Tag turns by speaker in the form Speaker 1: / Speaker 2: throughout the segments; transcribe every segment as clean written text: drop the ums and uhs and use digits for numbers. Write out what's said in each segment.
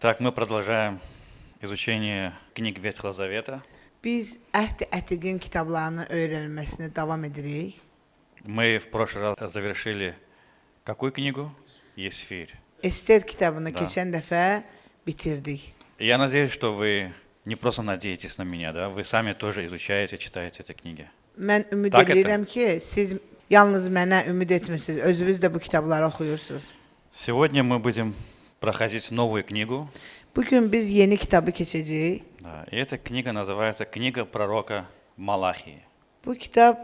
Speaker 1: Так, мы продолжаем изучение книг Ветхого Завета.
Speaker 2: Biz Əhd Ətiqin kitablarını öyrənməsini davam edirik.
Speaker 1: Мы в прошлый раз завершили какую книгу? Есфирь.
Speaker 2: Ester kitabını
Speaker 1: Da.
Speaker 2: keçən dəfə bitirdik.
Speaker 1: Я надеюсь, что вы не просто надеетесь на меня, да? Вы сами тоже изучаете, читаете эти книги.
Speaker 2: Mən ümid
Speaker 1: Tak
Speaker 2: edirəm ki, siz yalnız mənə ümid etmirsiniz, özünüz də bu kitabları oxuyursunuz.
Speaker 1: Сегодня мы будем проходить новую книгу.
Speaker 2: Bu gün biz yeni kitabı keçəcəyik.
Speaker 1: Да, и эта книга называется «Книга пророка Малахии».
Speaker 2: Bu kitab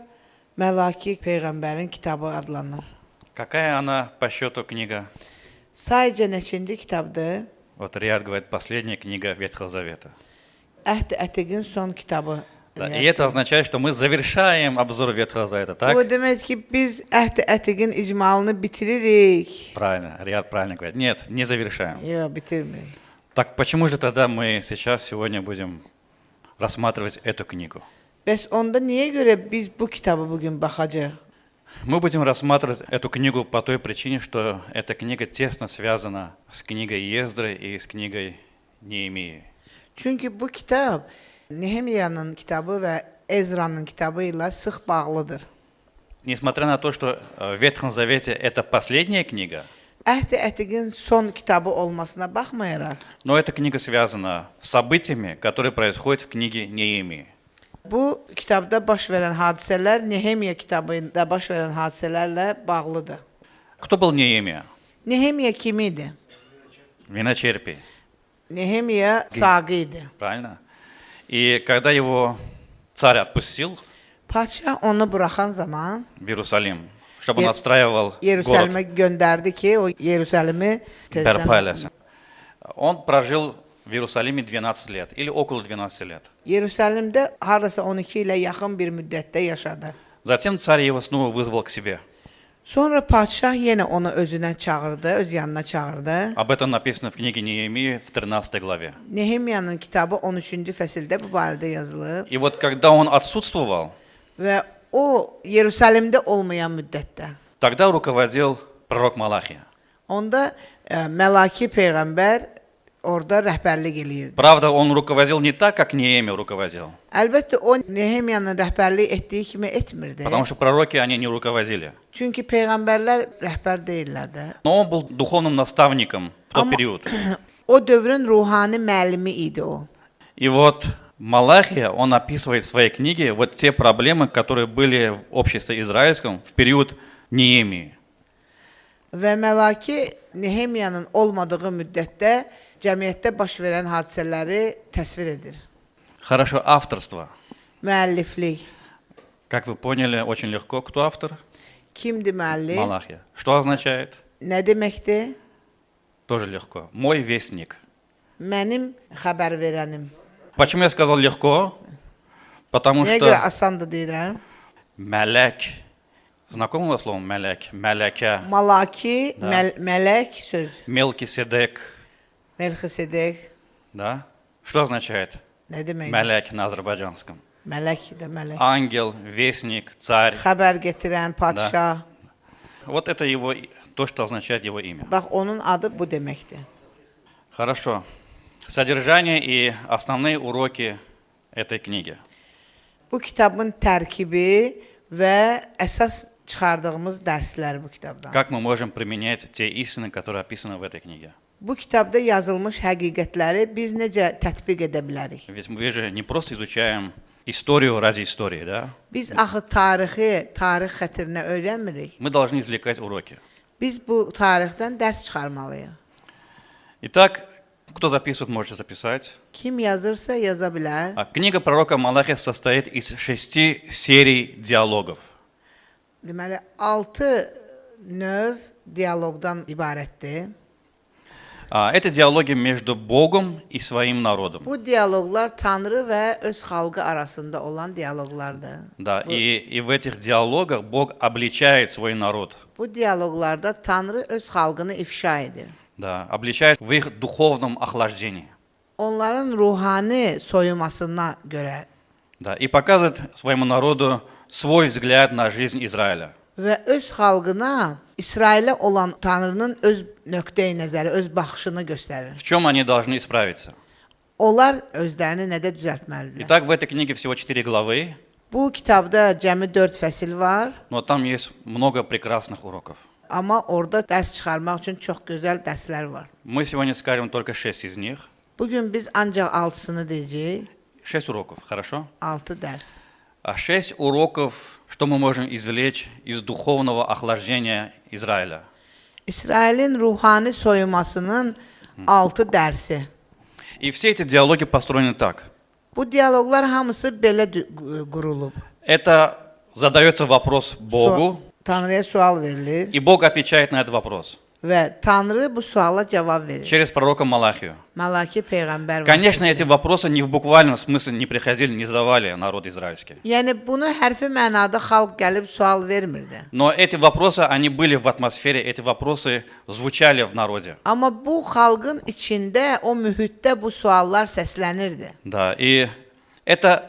Speaker 2: Məlaki peyğəmbərin kitabı adlanır.
Speaker 1: Какая она по счету книга?
Speaker 2: Sayca neçinci kitabdır?
Speaker 1: Вот Риад говорит, последняя книга Ветхого Завета.
Speaker 2: Əhd Ətiqin son kitabı.
Speaker 1: Да, и это означает, что мы завершаем обзор Ветхого Завета, так?
Speaker 2: Bu demək ki, biz Əhd Ətiqin icmalını bitiririk.
Speaker 1: Правильно, Риад правильно говорит. Нет, не завершаем.
Speaker 2: Yox, bitirmirik.
Speaker 1: Так почему же тогда мы сейчас, сегодня будем рассматривать эту книгу?
Speaker 2: Bəs onda niyə görə biz bu kitabı bugün baxacağıq?
Speaker 1: Мы будем рассматривать эту книгу по той причине, что эта книга тесно связана с книгой Ездры и с книгой Неемии.
Speaker 2: Çünki bu kitab Nehemiyanın kitabı və Ezra'nın kitabı ilə sıx bağlıdır.
Speaker 1: Несмотря на то, что в Ветхом Завете это последняя книга,
Speaker 2: Əhd Ətiqin son kitabı olmasına baxmayaraq,
Speaker 1: но эта книга связана с событиями, которые происходят в книге Неемии.
Speaker 2: bu kitabda baş verən hadisələr Nehemiya kitabında baş verən hadisələrlə bağlıdır.
Speaker 1: Кто был Неемия?
Speaker 2: Nehemiya kim idi?
Speaker 1: Виночерпий,
Speaker 2: Nehemiya saqi idi.
Speaker 1: правильно? И когда его царь отпустил
Speaker 2: Padşah onu buraxan zaman
Speaker 1: в Иерусалим, чтобы он отстраивал
Speaker 2: Yerusəlimə
Speaker 1: город
Speaker 2: göndərdi ki, o Yerusəlimi
Speaker 1: Перпалеса. Он прожил в Иерусалиме 12 лет или около 12 лет.
Speaker 2: Yerusəlimdə hardasa 12 ilə yaxın bir müddətdə yaşadı.
Speaker 1: Затем царь его снова вызвал к себе.
Speaker 2: Sonra padşah yenə onu özünə çağırdı, öz yanına çağırdı.
Speaker 1: Об этом написано в книге Неемии в 13 главе.
Speaker 2: Nehemiyanın kitabı 13-cü fəsildə bu barədə yazılıb
Speaker 1: И вот когда он отсутствовал,
Speaker 2: və o Yerusəlimdə olmayan müddətdə
Speaker 1: тогда руководил пророк Малахия.
Speaker 2: onda Məlaki peyğəmbər orada rəhbərlik eləyirdi.
Speaker 1: Правда, он руководил не так, как Неемия руководил,
Speaker 2: Əlbəttə o Nehemiyanın rəhbərlik etdiyi kimi etmirdi.
Speaker 1: потому что proroки они не руководили.
Speaker 2: Çünki peyğəmbərlər rəhbər deyirlər də.
Speaker 1: Но он был духовным наставником в тот
Speaker 2: Amma-
Speaker 1: период.
Speaker 2: O dövrün ruhani müəllimi idi o.
Speaker 1: И вот Малахия, он описывает в своей книге вот те проблемы, которые были в обществе израильском в период Неемии.
Speaker 2: Və Məlaki Nehemiyanın olmadığı müddətdə cəmiyyətdə baş verən hadisələri təsvir edir.
Speaker 1: Хорошо, авторство.
Speaker 2: Müəlliflik.
Speaker 1: Как вы поняли, очень легко. Кто автор?
Speaker 2: Kimdir müəllif?
Speaker 1: Малахия. Что означает?
Speaker 2: Nə deməkdir?
Speaker 1: Тоже легко. Мой вестник.
Speaker 2: Mənim xəbər verənim.
Speaker 1: Почему я сказал легко? Потому
Speaker 2: Nəyə görə
Speaker 1: что
Speaker 2: asandır deyirəm?
Speaker 1: Мелек. Знакомое слово Мелек? Мелека.
Speaker 2: Malaki,
Speaker 1: Da.
Speaker 2: mələk söz.
Speaker 1: Мелкиседек.
Speaker 2: Melxisedek.
Speaker 1: Да? Что означает
Speaker 2: Nə demək?
Speaker 1: Мелек на азербайджанском?
Speaker 2: Mələk də mələk.
Speaker 1: Ангел, вестник, царь.
Speaker 2: Xəbər gətirən padşah.
Speaker 1: Вот это его, то, что означает его имя.
Speaker 2: Bax onun adı bu deməkdir.
Speaker 1: Хорошо. Содержание и основные уроки этой книги.
Speaker 2: Bu kitabın tərkibi və əsas çıxardığımız dərslər bu kitabdan.
Speaker 1: Как мы можем применять те истины, которые описаны в этой книге?
Speaker 2: Bu kitabda yazılmış həqiqətləri biz necə tətbiq edə bilərik?
Speaker 1: Ведь мы же не просто изучаем историю ради истории, да?
Speaker 2: Biz axı tarixi, tarix xətrinə öyrənmirik.
Speaker 1: Мы должны извлекать уроки.
Speaker 2: Biz bu tarixdən dərs çıxarmalıyıq.
Speaker 1: Итак, кто записывает, можете записать.
Speaker 2: Kim yazırsa yaza bilər.
Speaker 1: Книга пророка Малахия состоит из 6 серий диалогов.
Speaker 2: Deməli 6 növ dialoqdan ibarətdir.
Speaker 1: Это диалоги между Богом и своим народом.
Speaker 2: Bu dialoqlar Tanrı və öz xalqı arasında olan dialoqlardır.
Speaker 1: Да, и в этих диалогах Бог обличает свой народ.
Speaker 2: Bu dialoqlarda Tanrı öz xalqını ifşa edir.
Speaker 1: Да, обличает в их духовном охлаждении.
Speaker 2: Onların ruhani soyumasına görə
Speaker 1: Да, и показывает своему народу свой взгляд на жизнь Израиля.
Speaker 2: və öz xalqına İsrailə olan Tanrının öz nöqteyi nəzəri, öz baxışını göstərir.
Speaker 1: В чем они должны исправиться?
Speaker 2: Onlar özlərini nədə düzəltməlidirlər?
Speaker 1: Итак, в этой книге всего 4 главы,
Speaker 2: Bu kitabda cəmi 4 fəsil var,
Speaker 1: но там есть много прекрасных уроков.
Speaker 2: amma orada dərs çıxarmaq üçün çox gözəl dərslər var.
Speaker 1: Мы сегодня скажем только 6 из них.
Speaker 2: Bugün biz ancaq 6-sını deyəcəyik,
Speaker 1: 6 уроков, хорошо?
Speaker 2: 6 dərs.
Speaker 1: А 6 уроков, что мы можем извлечь из духовного охлаждения Израиля.
Speaker 2: İsrailin ruhani soyumasının 6 dərsi.
Speaker 1: И все эти диалоги построены так.
Speaker 2: Bu diyaloqlar hamısı belə qurulub.
Speaker 1: Это задается вопрос Богу,
Speaker 2: Tanrıya sual verilir
Speaker 1: и Бог отвечает на этот вопрос
Speaker 2: və Tanrı bu suala cavab verir.
Speaker 1: через пророка Малахию.
Speaker 2: Malaki peyğəmbər
Speaker 1: Конечно, эти
Speaker 2: vasitəsilə.
Speaker 1: вопросы не в буквальном смысле не приходили, не задавали народ израильский.
Speaker 2: Yəni bunu hərfi mənada xalq gəlib sual vermirdi.
Speaker 1: Но эти вопросы, они были в атмосфере, эти вопросы звучали в народе.
Speaker 2: Amma bu xalqın içində, o mühitdə bu suallar səslənirdi.
Speaker 1: Да, и это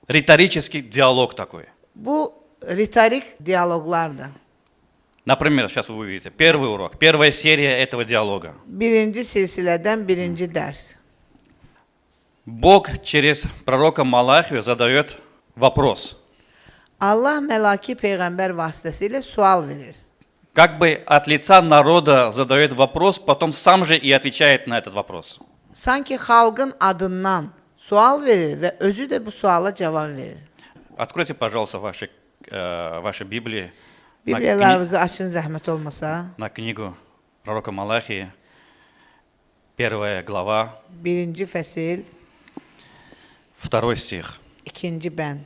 Speaker 1: риторический диалог такой.
Speaker 2: Bu ritorik dialoqlardır.
Speaker 1: Например, сейчас вы увидите, первый урок, первая серия этого диалога.
Speaker 2: Birinci silsilədən birinci dərs.
Speaker 1: Бог через пророка Малахию задает вопрос.
Speaker 2: Allah Məlaki peyğəmbər vasitəsilə sual verir.
Speaker 1: Как бы от лица народа задает вопрос, потом сам же и отвечает на этот вопрос.
Speaker 2: Sanki xalqın adından sual verir və özü də bu suala cavab verir.
Speaker 1: Откройте, пожалуйста, ваши Библии
Speaker 2: Bibliyalarınızı açın zəhmət olmasa.
Speaker 1: на книгу пророка Малахии, 1 глава,
Speaker 2: Birinci fəsil,
Speaker 1: 2 стих.
Speaker 2: ikinci bənd.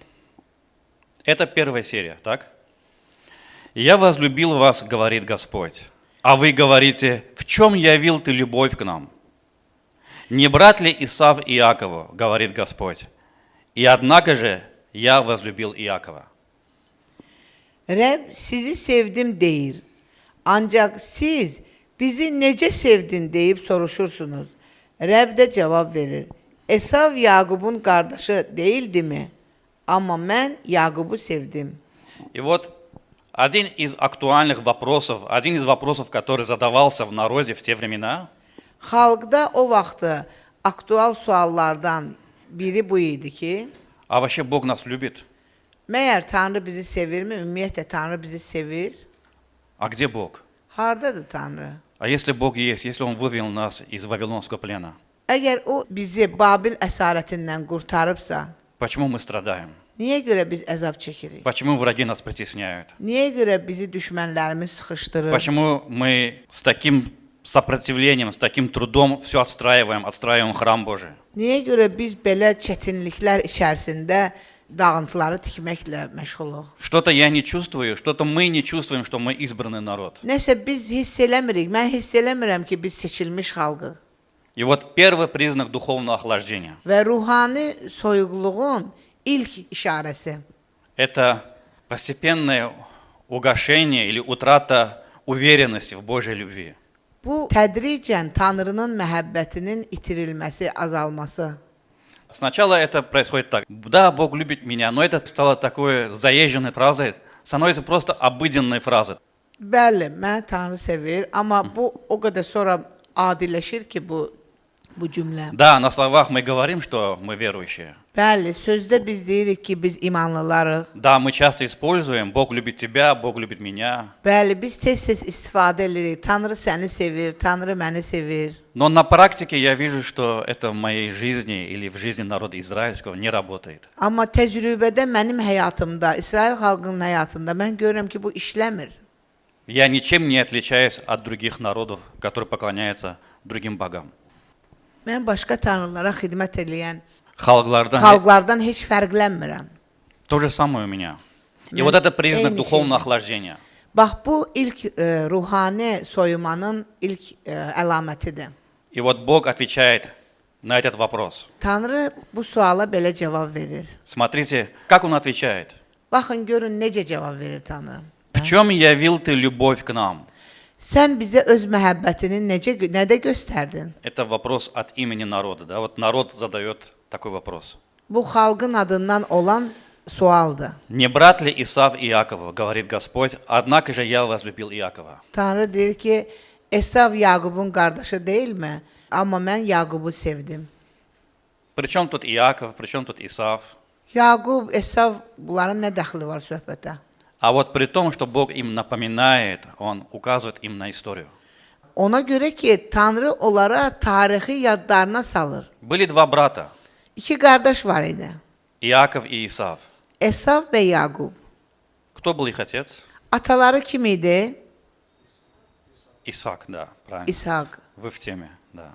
Speaker 1: Это первая серия, так? «Я возлюбил вас, говорит Господь, а вы говорите, в чем явил ты любовь к нам? Не брат ли Исав Иакову, говорит Господь, и однако же я возлюбил Иакова».
Speaker 2: Rəbb sizi sevdim deyir. Ancaq siz bizi necə sevdin deyib soruşursunuz. Rəbb də cavab verir. Esav Yaqubun qardaşı deyildimi? Amma mən Yaqubu sevdim.
Speaker 1: И вот один из актуальных вопросов, один из вопросов, который задавался в народе в те времена,
Speaker 2: Xalqda o vaxtı aktual suallardan biri bu idi ki,
Speaker 1: а вообще Бог нас любит?
Speaker 2: məyər Tanrı bizi sevirmi? Ümumiyyətlə Tanrı bizi sevir.
Speaker 1: А где Бог?
Speaker 2: Hardadır Tanrı?
Speaker 1: А если Бог есть, если Он вывел нас из Вавилонского плена,
Speaker 2: Əgər o bizi Babil əsarətindən qurtarıbsa,
Speaker 1: почему мы страдаем?
Speaker 2: niyə görə biz əzab çəkirik?
Speaker 1: Почему враги нас притесняют?
Speaker 2: Niyə görə bizi düşmənlərimiz sıxışdırır?
Speaker 1: Почему мы с таким сопротивлением, с таким трудом все отстраиваем храм Божий?
Speaker 2: Niyə görə biz belə çətinliklər içərisində dağıntıları tikməklə məşğuluq?
Speaker 1: Что-то я не чувствую, что-то мы не чувствуем, что мы избранный народ.
Speaker 2: Nəsə biz hiss eləmirik. Mən hiss eləmirəm ki, biz seçilmiş xalqıq.
Speaker 1: И вот первый признак духовного охлаждения
Speaker 2: Və ruhani soyuqluğun ilk işarəsi
Speaker 1: – это постепенное угошение или утрата уверенности в Божьей любви.
Speaker 2: bu tədricən Tanrının məhəbbətinin itirilməsi, azalması.
Speaker 1: Сначала это происходит так. Да, Бог любит меня, но это стало такой заезженной фразой, становится просто обыденной фразой.
Speaker 2: Bəli, mən Tanrı sevir, amma bu o qədər sonra adiləşir ki, bu cümlə.
Speaker 1: Да, на словах мы говорим, что мы верующие.
Speaker 2: Bəli, sözdə biz deyirik ki, biz imanlılarıq.
Speaker 1: Да, мы часто используем «Бог любит тебя», «Бог любит меня».
Speaker 2: Bəli, biz tez-tez istifadə edirik. Tanrı səni sevir, Tanrı məni sevir.
Speaker 1: Но на практике я вижу, что это в моей жизни или в жизни народа израильского не работает.
Speaker 2: Amma təcrübədə mənim həyatımda, İsrail xalqının həyatında mən görürəm ki, bu işləmir.
Speaker 1: Я ничем не отличаюсь от других народов, которые поклоняются другим богам.
Speaker 2: Mən başqa tanrılara xidmət edən
Speaker 1: Халглардан
Speaker 2: xalqlardan heç fərqlənmirəm.
Speaker 1: то же самое у меня. И
Speaker 2: Mən
Speaker 1: вот это признак
Speaker 2: eyni
Speaker 1: духовного
Speaker 2: şeydir.
Speaker 1: охлаждения.
Speaker 2: Bax, bu ilk ruhani soyumanın ilk əlamətidir.
Speaker 1: И вот Бог отвечает на этот вопрос.
Speaker 2: Tanrı bu suala belə cavab verir.
Speaker 1: Смотрите, как Он отвечает.
Speaker 2: Baxın, görün necə cavab verir Tanrı.
Speaker 1: В чем явил ты любовь к нам?
Speaker 2: Sən bizə öz məhəbbətini nədə göstərdin?
Speaker 1: Это вопрос от имени народа. Да? Вот народ задает такой вопрос.
Speaker 2: Bu xalqın adından olan sualdır.
Speaker 1: Не брат ли Исав Иакова, говорит Господь, однако же я возлюбил Иакова.
Speaker 2: Tanrı deyir ki, Esav Yaqubun qardaşı deyilmi? Amma mən Yaqubu sevdim.
Speaker 1: Причем тут Иаков, причем тут Исав?
Speaker 2: Yaqub, Esav, bunların nə dəxli var söhbətə?
Speaker 1: А вот при том, что Бог им напоминает, Он указывает им на историю.
Speaker 2: Ona görə ki, Tanrı onlara tarixi yadlarına salır.
Speaker 1: Были два брата,
Speaker 2: İki qardaş var idi.
Speaker 1: Иаков и Исав.
Speaker 2: Esav və Yaqub.
Speaker 1: Кто был их отец?
Speaker 2: Ataları kim idi?
Speaker 1: Исаак, да, правильно.
Speaker 2: İshak.
Speaker 1: Вы в теме, да.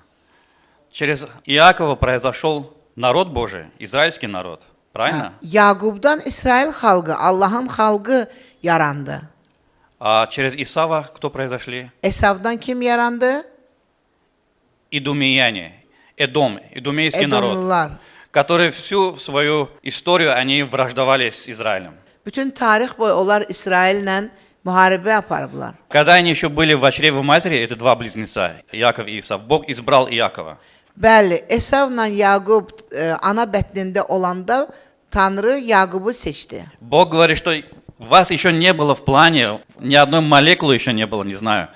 Speaker 1: Через Иакова произошел народ Божий, израильский народ, правильно?
Speaker 2: Yaqubdan İsrail xalqı, Allahın xalqı yarandı.
Speaker 1: А через Исава кто произошли?
Speaker 2: Esavdan kim yarandı?
Speaker 1: Идумеяне, Эдом, идумейский народ,
Speaker 2: Edomlular.
Speaker 1: которые всю свою историю они враждовали с Израилем.
Speaker 2: Bütün tarix boyu onlar İsraillə müharibə aparıblar.
Speaker 1: Когда они еще были в чреве матери, эти два близнеца, Иаков и Исав, Бог избрал Иакова.
Speaker 2: Bəli, Esavla Yaqub ana bətnində olanda Tanrı Yaqubu seçdi.
Speaker 1: Бог говорит, что вас еще не было в плане, ни одной молекулы еще не было, не знаю.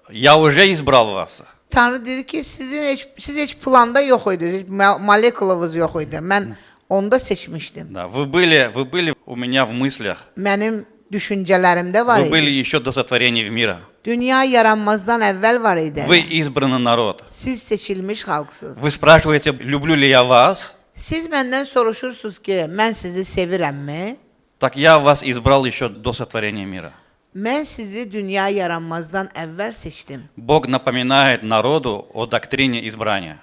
Speaker 1: Я уже избрал вас.
Speaker 2: Tanrı deyir ki, siz heç planda yox idiniz, heç molekulunuz yox idi. Mən onda seçmişdim.
Speaker 1: Да, вы были у меня в мыслях.
Speaker 2: Mənim düşüncələrimdə var
Speaker 1: Вы были
Speaker 2: idi.
Speaker 1: еще до сотворения мира.
Speaker 2: Dünya yaranmazdan əvvəl var idi.
Speaker 1: Вы избранный народ.
Speaker 2: Siz seçilmiş xalqsınız.
Speaker 1: Вы спрашиваете, люблю ли я вас?
Speaker 2: Siz məndən soruşursunuz ki, mən sizi sevirəmmi?
Speaker 1: Так я вас избрал еще до сотворения мира.
Speaker 2: Mən sizi dünya yaranmazdan əvvəl seçdim.
Speaker 1: Бог напоминает народу о доктрине избрания.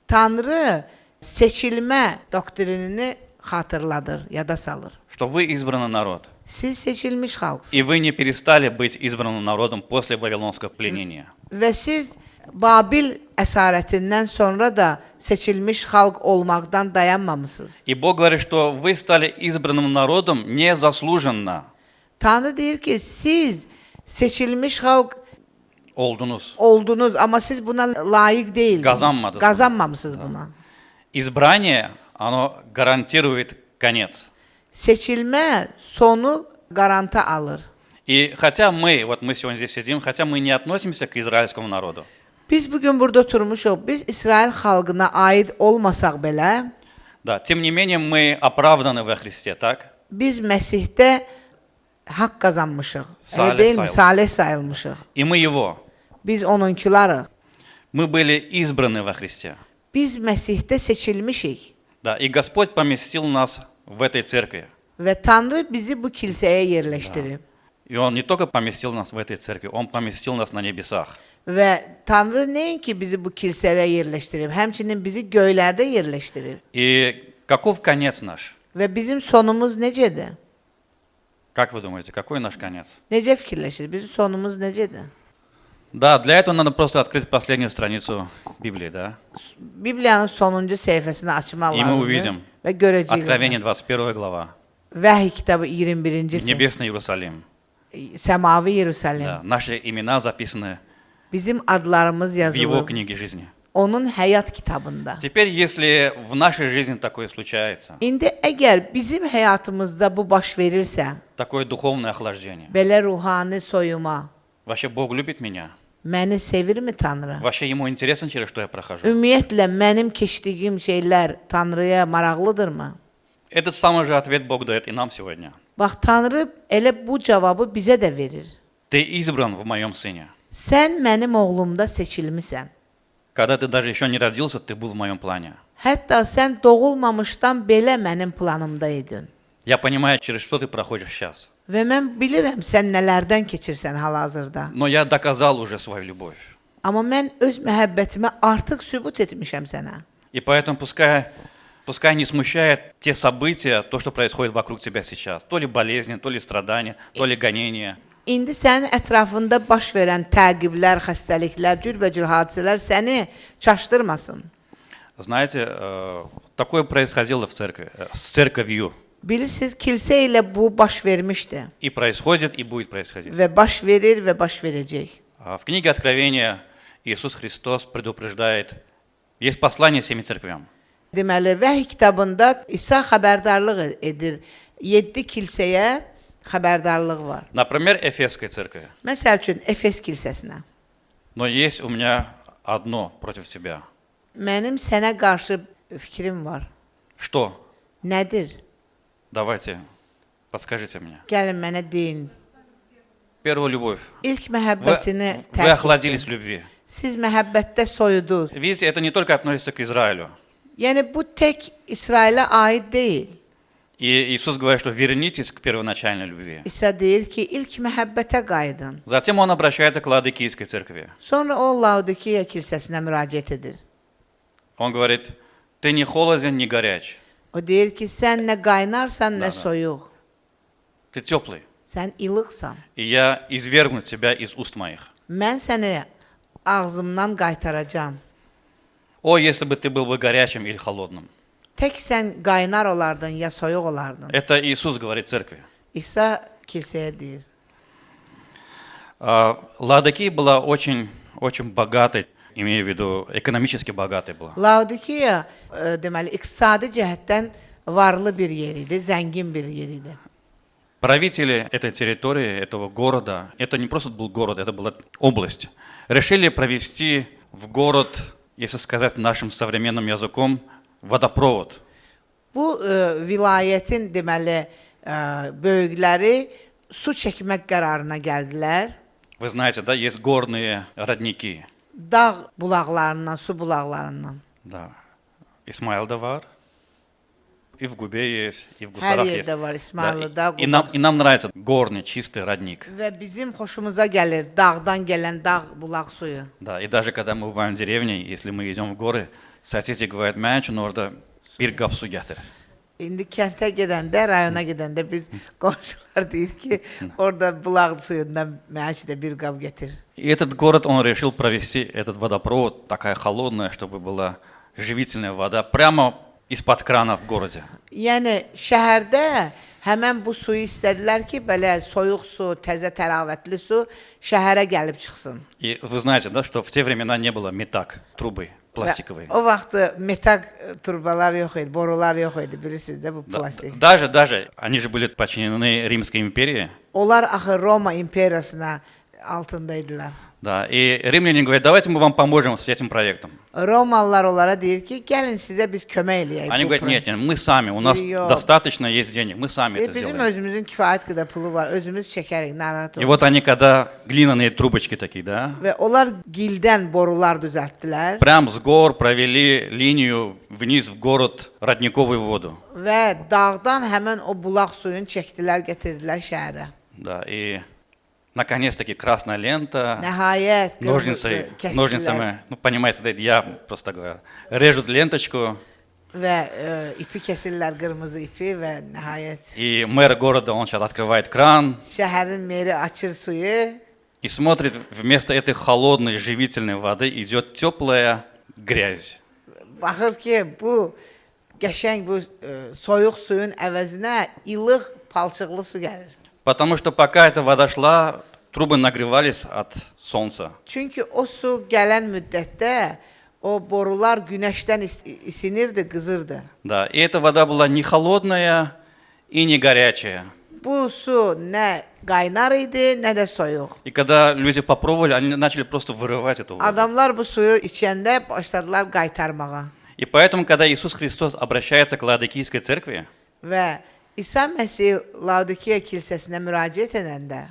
Speaker 2: Tanrı seçilmə doktrinini xatırladır, yada salır.
Speaker 1: Что вы избранный народ.
Speaker 2: Siz seçilmiş xalqsınız.
Speaker 1: И вы не перестали быть избранным народом после Вавилонского пленения.
Speaker 2: Və siz Babil əsarətindən sonra da seçilmiş xalq olmaqdan dayanmamısınız.
Speaker 1: И Бог говорит, что вы стали избранным народом незаслуженно.
Speaker 2: Tanrı deyir ki, siz seçilmiş xalq
Speaker 1: Oldunuz.
Speaker 2: oldunuz, amma siz buna layiq deyildiniz.
Speaker 1: Qazanmadınız.
Speaker 2: Qazanmamısınız buna.
Speaker 1: Избрание, оно гарантирует конец.
Speaker 2: Seçilmə sonu qaranta alır.
Speaker 1: И хотя мы сегодня здесь сидим, хотя мы не относимся к израильскому народу,
Speaker 2: Biz bugün burada oturmuşuq. Biz İsrail xalqına aid olmasaq belə,
Speaker 1: да, тем не менее мы оправданы во Христе, так?
Speaker 2: biz Məsihdə haqq qazanmışıq.
Speaker 1: Salih
Speaker 2: Elə deyilmi?
Speaker 1: sayılmışıq.
Speaker 2: Salih sayılmışıq.
Speaker 1: И мы Его.
Speaker 2: Biz onunkilarıq.
Speaker 1: Мы были избраны во Христе.
Speaker 2: Biz Məsihdə seçilmişik.
Speaker 1: Да, и Господь поместил нас в этой церкви.
Speaker 2: Və Tanrı bizi bu kilsəyə yerləşdirib.
Speaker 1: И Он не только поместил нас в этой церкви, Он поместил нас на небесах.
Speaker 2: Və Tanrı nəinki bizi bu kilsədə yerləşdirib, həmçinin bizi göylərdə yerləşdirib.
Speaker 1: И каков конец наш?
Speaker 2: Və bizim sonumuz necədir?
Speaker 1: Как вы думаете, какой наш конец?
Speaker 2: Necə fikirləşirsiniz? Bizim sonumuz necədir?
Speaker 1: Да, для этого надо просто открыть последнюю страницу Библии, да?
Speaker 2: Bibliyanın sonuncu səhifəsini açmaq
Speaker 1: И мы
Speaker 2: lazımdır
Speaker 1: увидим.
Speaker 2: və görəcəyik.
Speaker 1: Откровение 21 глава.
Speaker 2: Vəhiy kitabı 21-ci səhifə.
Speaker 1: Небесный Иерусалим.
Speaker 2: Səmavi Yerusəlim.
Speaker 1: Да, наши имена записаны
Speaker 2: Bizim adlarımız
Speaker 1: в Его
Speaker 2: yazılıb
Speaker 1: книге жизни.
Speaker 2: onun həyat kitabında.
Speaker 1: Теперь, если в нашей жизни такое случается,
Speaker 2: İndi əgər bizim həyatımızda bu baş verirsə,
Speaker 1: такое духовное охлаждение,
Speaker 2: belə ruhani soyuma,
Speaker 1: вообще Бог любит меня?
Speaker 2: məni sevirmi Tanrı?
Speaker 1: Вообще Ему интересно, через что я прохожу?
Speaker 2: Ümumiyyətlə mənim keçdiyim şeylər Tanrıya maraqlıdırmı?
Speaker 1: Этот самый же ответ Бог дает и нам сегодня.
Speaker 2: Bax, Tanrı elə bu cavabı bizə də verir.
Speaker 1: Ты избран в моем Сыне.
Speaker 2: Sən mənim oğlumda seçilmisən.
Speaker 1: Когда ты даже еще не родился, ты был в моем плане.
Speaker 2: Hətta sən doğulmamışdan belə mənim planımda idin.
Speaker 1: Я понимаю, через что ты проходишь сейчас.
Speaker 2: Və mən bilirəm sən nələrdən keçirsən hal-hazırda.
Speaker 1: Но я доказал уже свою любовь.
Speaker 2: Amma mən öz məhəbbətimi artıq sübut etmişəm sənə.
Speaker 1: И поэтому пускай не смущает те события, то, что происходит вокруг тебя сейчас. То ли болезни, то ли страдания, то ли гонения.
Speaker 2: İndi sənin ətrafında baş verən təqiblər, xəstəliklər, cürbəcür hadisələr səni çaşdırmasın.
Speaker 1: Знаете, такое происходило в церкви, с церковью.
Speaker 2: Bilirsiniz, kilsə ilə bu baş vermişdi
Speaker 1: И происходит, и будет происходить.
Speaker 2: və baş verir və baş verəcək.
Speaker 1: В книге Откровения Иисус Христос предупреждает, есть послание семи церквям.
Speaker 2: Deməli, Vəhiy kitabında İsa xəbərdarlıq edir 7 kilsəyə xəbərdarlıq var.
Speaker 1: Например, Эфесской церкви.
Speaker 2: Məsəl üçün Efes kilsəsinə.
Speaker 1: Но есть у меня одно против тебя.
Speaker 2: Mənim sənə qarşı fikrim var.
Speaker 1: Что?
Speaker 2: Nədir?
Speaker 1: Давайте, подскажите мне.
Speaker 2: Gəlin mənə deyin.
Speaker 1: Первая любовь.
Speaker 2: İlk
Speaker 1: Вы,
Speaker 2: məhəbbətini
Speaker 1: вы
Speaker 2: tərk
Speaker 1: охладились в
Speaker 2: etdin.
Speaker 1: любви.
Speaker 2: Siz məhəbbətdə soyudunuz.
Speaker 1: Видите, это не только относится к Израилю.
Speaker 2: Yəni bu tək İsrailə aid deyil.
Speaker 1: И Иисус говорит, что вернитесь к первоначальной любви.
Speaker 2: İsa deyir ki, ilk məhəbbətə qayıdın.
Speaker 1: Затем он обращается к Ладикийской церкви.
Speaker 2: Sonra o Laodikiya kilsəsinə müraciət edir.
Speaker 1: Он говорит, ты не холоден, не горяч.
Speaker 2: O deyir ki, sən nə qaynarsan, nə
Speaker 1: Da.
Speaker 2: soyuq.
Speaker 1: Ты теплый.
Speaker 2: Sən ilıqsan.
Speaker 1: И я извергну тебя из уст моих.
Speaker 2: Mən səni ağzımdan qaytaracağam.
Speaker 1: О, если бы ты был бы горячим или холодным.
Speaker 2: Tək sən qaynar olardın ya soyuq olardın.
Speaker 1: Это Иисус говорит церкви.
Speaker 2: İsa kilsəyə deyir.
Speaker 1: Ладокия была очень, очень богатой, имею в виду, экономически богатой была.
Speaker 2: Laodikiya deməli iqtisadi cəhətdən varlı bir yer idi, zəngin bir yer idi.
Speaker 1: Правители этой территории, этого города, это не просто был город, это была область, решили провести в город, если сказать нашим современным языком, водопровод.
Speaker 2: Bu vilayətin deməli böyükləri su çəkmək qərarına gəldilər.
Speaker 1: Вы знаете, да, есть горные родники.
Speaker 2: Dağ bulaqlarından, su bulaqlarından.
Speaker 1: Да. Исмаилда var, и в Губе есть, и в
Speaker 2: Hər
Speaker 1: Гусарах есть.
Speaker 2: yerdə var
Speaker 1: Да,
Speaker 2: İsmayılda.
Speaker 1: и нам нравится горный, чистый родник.
Speaker 2: Və bizim xoşumuza gəlir dağdan gələn dağ bulaq suyu.
Speaker 1: Да, и даже когда мы бываем в деревне, если мы идем в горы, соседи говорят, mən üçün orada bir qap su gətir.
Speaker 2: İndi kəndə gedəndə, rayona gedəndə biz qonşular deyir ki, orada bulaq suyundan mənə də bir qab gətir.
Speaker 1: И этот город, он решил провести этот водопровод, такая холодная, чтобы была живительная вода, прямо из-под крана в городе.
Speaker 2: Yəni şəhərdə həmən bu suyu istədilər ki, belə soyuq su, təzə təravətli su şəhərə gəlib çıxsın.
Speaker 1: И вы знаете, да, что в те времена не было метак, трубы пластиковые.
Speaker 2: O vaxt metak turbalar yox idi, borular yox idi, bilirsiniz də bu
Speaker 1: Да,
Speaker 2: plastik.
Speaker 1: даже, они же были подчинены Римской империи,
Speaker 2: Onlar axı Roma imperiyasına altında idilər.
Speaker 1: да, и римляне говорят, давайте мы вам поможем с этим проектом.
Speaker 2: Romalılar onlara deyir ki, gəlin sizə biz kömək eləyək.
Speaker 1: Они
Speaker 2: bu
Speaker 1: говорят,
Speaker 2: proyekta.
Speaker 1: нет, мы сами, у нас
Speaker 2: Yok.
Speaker 1: достаточно есть денег, мы сами это
Speaker 2: Bizim
Speaker 1: сделаем.
Speaker 2: özümüzün kifayət qədər pulu var, özümüz çəkərik, narahat
Speaker 1: И
Speaker 2: olmayın.
Speaker 1: вот они, когда глиняные трубочки такие, да,
Speaker 2: Və onlar gildən borular düzəltdilər
Speaker 1: прям с гор провели линию вниз в город родниковую воду.
Speaker 2: və dağdan həmən o bulaq suyunu çəkdilər, gətirdilər şəhərə.
Speaker 1: Да, и наконец-таки красная лента,
Speaker 2: Nəhayət
Speaker 1: ножницами,
Speaker 2: kəsdilər
Speaker 1: ножницами, ну, понимаете, да, я просто говорю, rежут ленточку,
Speaker 2: və ipi kəsirlər, qırmızı ipi və nəhayət
Speaker 1: и мэр города, он сейчас открывает кран
Speaker 2: şəhərin meri açır suyu
Speaker 1: и смотрит, вместо этой холодной живительной воды идет теплая грязь.
Speaker 2: baxır ki, bu qəşəng bu soyuq suyun əvəzinə ilıq, palçıqlı su gəlir.
Speaker 1: Потому что пока эта вода шла, трубы нагревались от солнца.
Speaker 2: Çünki o su gələn müddətdə o borular günəşdən isinirdi, qızırdı.
Speaker 1: Да, и эта вода была не холодная и не горячая.
Speaker 2: Bu su nə qaynar idi, nə də soyuq.
Speaker 1: И когда люди попробовали, они начали просто вырывать эту воду.
Speaker 2: Adamlar bu suyu içəndə başladılar qaytarmağa.
Speaker 1: И поэтому, когда Иисус Христос обращается к Ладикийской церкви,
Speaker 2: Və İsa Məsih Laodikiya kilsəsinə müraciət edəndə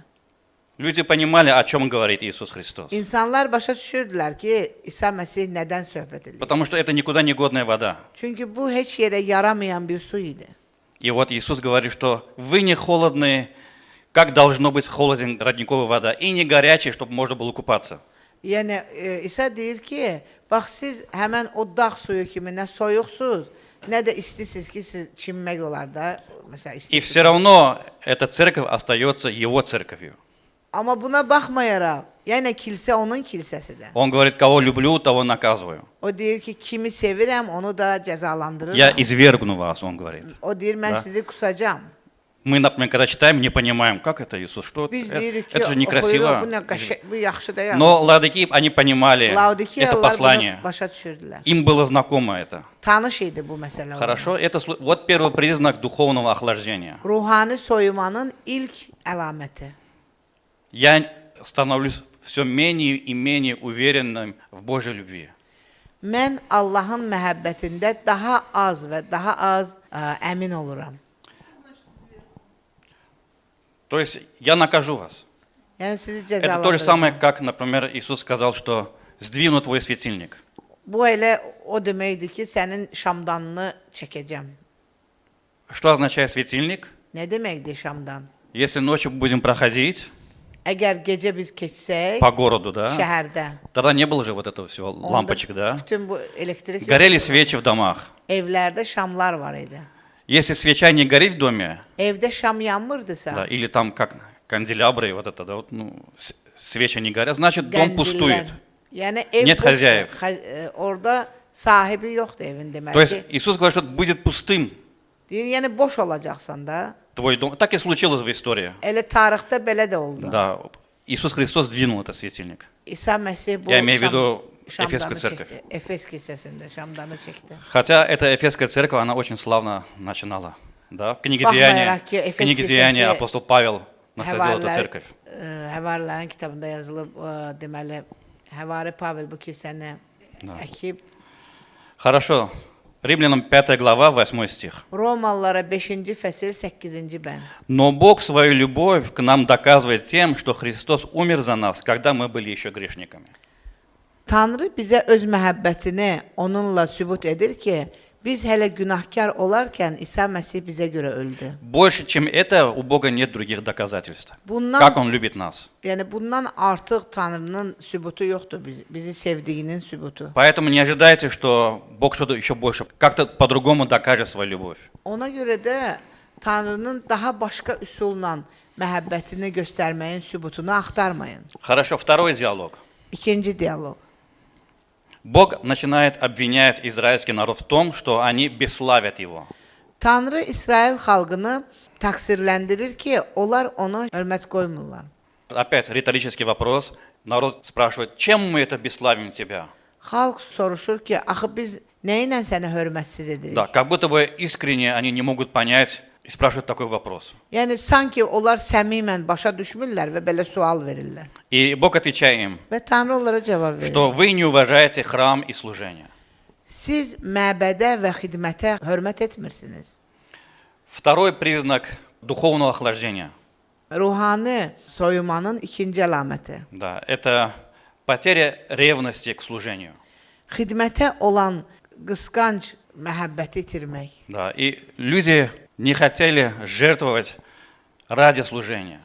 Speaker 1: люди понимали, о чем говорит Иисус Христос.
Speaker 2: insanlar başa düşürdülər ki, İsa Məsih nədən söhbət edir.
Speaker 1: Потому что это никуда не годная вода.
Speaker 2: Çünki bu heç yerə yaramayan bir su idi.
Speaker 1: И вот Иисус говорит, что вы не холодные, как должно быть холоден родниковая вода, и не горячий, чтобы можно было купаться.
Speaker 2: Yəni İsa deyir ki, bax siz həmən o dağ suyu kimi nə soyuqsuz, nə də istisiniz ki, siz çimmək olar da, məsələn,
Speaker 1: И
Speaker 2: istisiniz.
Speaker 1: все равно эта церковь остается его церковью.
Speaker 2: Amma buna baxmayaraq, yəni kilsə onun kilsəsidir.
Speaker 1: Он говорит, кого люблю, того наказываю.
Speaker 2: O deyir ki, kimi sevirəm, onu da cəzalandırıram.
Speaker 1: Я извергну вас, он говорит.
Speaker 2: O deyir, mən
Speaker 1: Da.
Speaker 2: sizi qusacam.
Speaker 1: Мы, например, когда читаем, не понимаем, как это Иисус, что
Speaker 2: Biz
Speaker 1: это,
Speaker 2: deyirik ki,
Speaker 1: это же
Speaker 2: oxuyuruq, bu
Speaker 1: некрасиво.
Speaker 2: nə qəşəng, bu yaxşı da
Speaker 1: Но ладыки, они понимали это
Speaker 2: Laodikiyalılar
Speaker 1: послание.
Speaker 2: bunu başa düşürdülər.
Speaker 1: Им было знакомо это.
Speaker 2: Tanış idi bu məsələ.
Speaker 1: Хорошо, это вот первый признак духовного охлаждения.
Speaker 2: Ruhani soyumanın ilk əlaməti.
Speaker 1: Я становлюсь все менее и менее уверенным в Божьей любви.
Speaker 2: Mən Allahın məhəbbətində daha az və daha az əmin oluram.
Speaker 1: То есть я накажу вас.
Speaker 2: Yəni sizi
Speaker 1: Это то же самое,
Speaker 2: cəzalandıracağam.
Speaker 1: как, например, Иисус сказал, что сдвину твой светильник.
Speaker 2: Bu elə o deməkdir ki, sənin şamdanını çəkəcəm.
Speaker 1: Что означает светильник?
Speaker 2: Nə deməkdir şamdan?
Speaker 1: Если ночью будем проходить
Speaker 2: Əgər gecə biz keçsək
Speaker 1: по городу, да,
Speaker 2: şəhərdə,
Speaker 1: тогда не было же вот этого всего
Speaker 2: onda
Speaker 1: лампочек, да?
Speaker 2: bütün bu elektrik
Speaker 1: Горели
Speaker 2: yoxdur.
Speaker 1: свечи в домах.
Speaker 2: Evlərdə şamlar var idi.
Speaker 1: Если свеча не горит в доме,
Speaker 2: Evdə şam yanmırdısa,
Speaker 1: да, или там как канделябры, вот это, да, вот, ну, свечи не горят, значит дом
Speaker 2: qəndillər.
Speaker 1: пустует.
Speaker 2: Yəni ev
Speaker 1: Нет
Speaker 2: boşdur.
Speaker 1: хозяев.
Speaker 2: Orada sahibi yoxdur evin deməli
Speaker 1: То есть
Speaker 2: ki.
Speaker 1: Иисус говорит, что будет пустым
Speaker 2: Deyir, yəni boş olacaqsan da.
Speaker 1: твой дом. Так и случилось в истории.
Speaker 2: Elə tarixdə belə də oldu.
Speaker 1: Да, Иисус Христос двинул этот светильник.
Speaker 2: İsa Məsih bu
Speaker 1: Я имею в виду
Speaker 2: şamdanı
Speaker 1: Эфесскую церковь.
Speaker 2: çəkdi. Efes kilsəsində şamdanı çəkdi.
Speaker 1: Хотя эта Эфесская церковь, она очень славно начинала. Да? В книге
Speaker 2: Baxmayaraq ki,
Speaker 1: в книге Деяния
Speaker 2: Эфес
Speaker 1: апостол Павел насадил эту
Speaker 2: Həvarilər,
Speaker 1: церковь.
Speaker 2: Həvarilərin kitabında yazılıb, deməli, Həvari Pavel bu kilsəni
Speaker 1: Da.
Speaker 2: əkib,
Speaker 1: Хорошо. Римлянам 5 глава, 8 стих.
Speaker 2: Romalılara 5-ci fəsil 8-ci bənd.
Speaker 1: Но Бог свою любовь к нам доказывает тем, что Христос умер за нас, когда мы были еще грешниками.
Speaker 2: Tanrı bizə öz məhəbbətini onunla sübut edir ki, biz hələ günahkar olarkən İsa Məsih bizə görə öldü.
Speaker 1: Больше, чем это, у Бога нет других доказательств.
Speaker 2: Bundan,
Speaker 1: Как Он любит нас.
Speaker 2: yəni bundan artıq Tanrının sübutu yoxdur, bizi sevdiyinin sübutu.
Speaker 1: Поэтому не ожидайте, что Бог что-то еще больше, как-то по-другому dокажет свою любовь.
Speaker 2: Ona görə də Tanrının daha başqa üsulla məhəbbətini göstərməyin sübutunu axtarmayın.
Speaker 1: Хорошо, второй диалог.
Speaker 2: İkinci dialoq.
Speaker 1: Бог начинает обвинять израильский народ в том, что они бесславят Его.
Speaker 2: Tanrı İsrail xalqını təqsirləndirir ki, onlar ona hörmət qoymurlar.
Speaker 1: Опять риторический вопрос. Народ спрашивает, чем мы это бесславим Тебя?
Speaker 2: Xalq soruşur ki, axı biz nə ilə səni hörmətsiz edirik?
Speaker 1: Да, как будто бы искренне они не могут понять и спрашивают такой вопрос.
Speaker 2: Yəni sanki onlar səmimən başa düşmürlər və belə sual verirlər.
Speaker 1: И Бог отвечает им,
Speaker 2: Və Tanrı onlara cavab verir.
Speaker 1: что вы не уважаете храм и служение.
Speaker 2: Siz məbədə və xidmətə hörmət etmirsiniz.
Speaker 1: Второй признак духовного охлаждения.
Speaker 2: Ruhani soyumanın ikinci əlaməti.
Speaker 1: Да, это потеря ревности к служению.
Speaker 2: Xidmətə olan qısqanc məhəbbəti itirmək.
Speaker 1: Да, и люди не хотели жертвовать ради служения.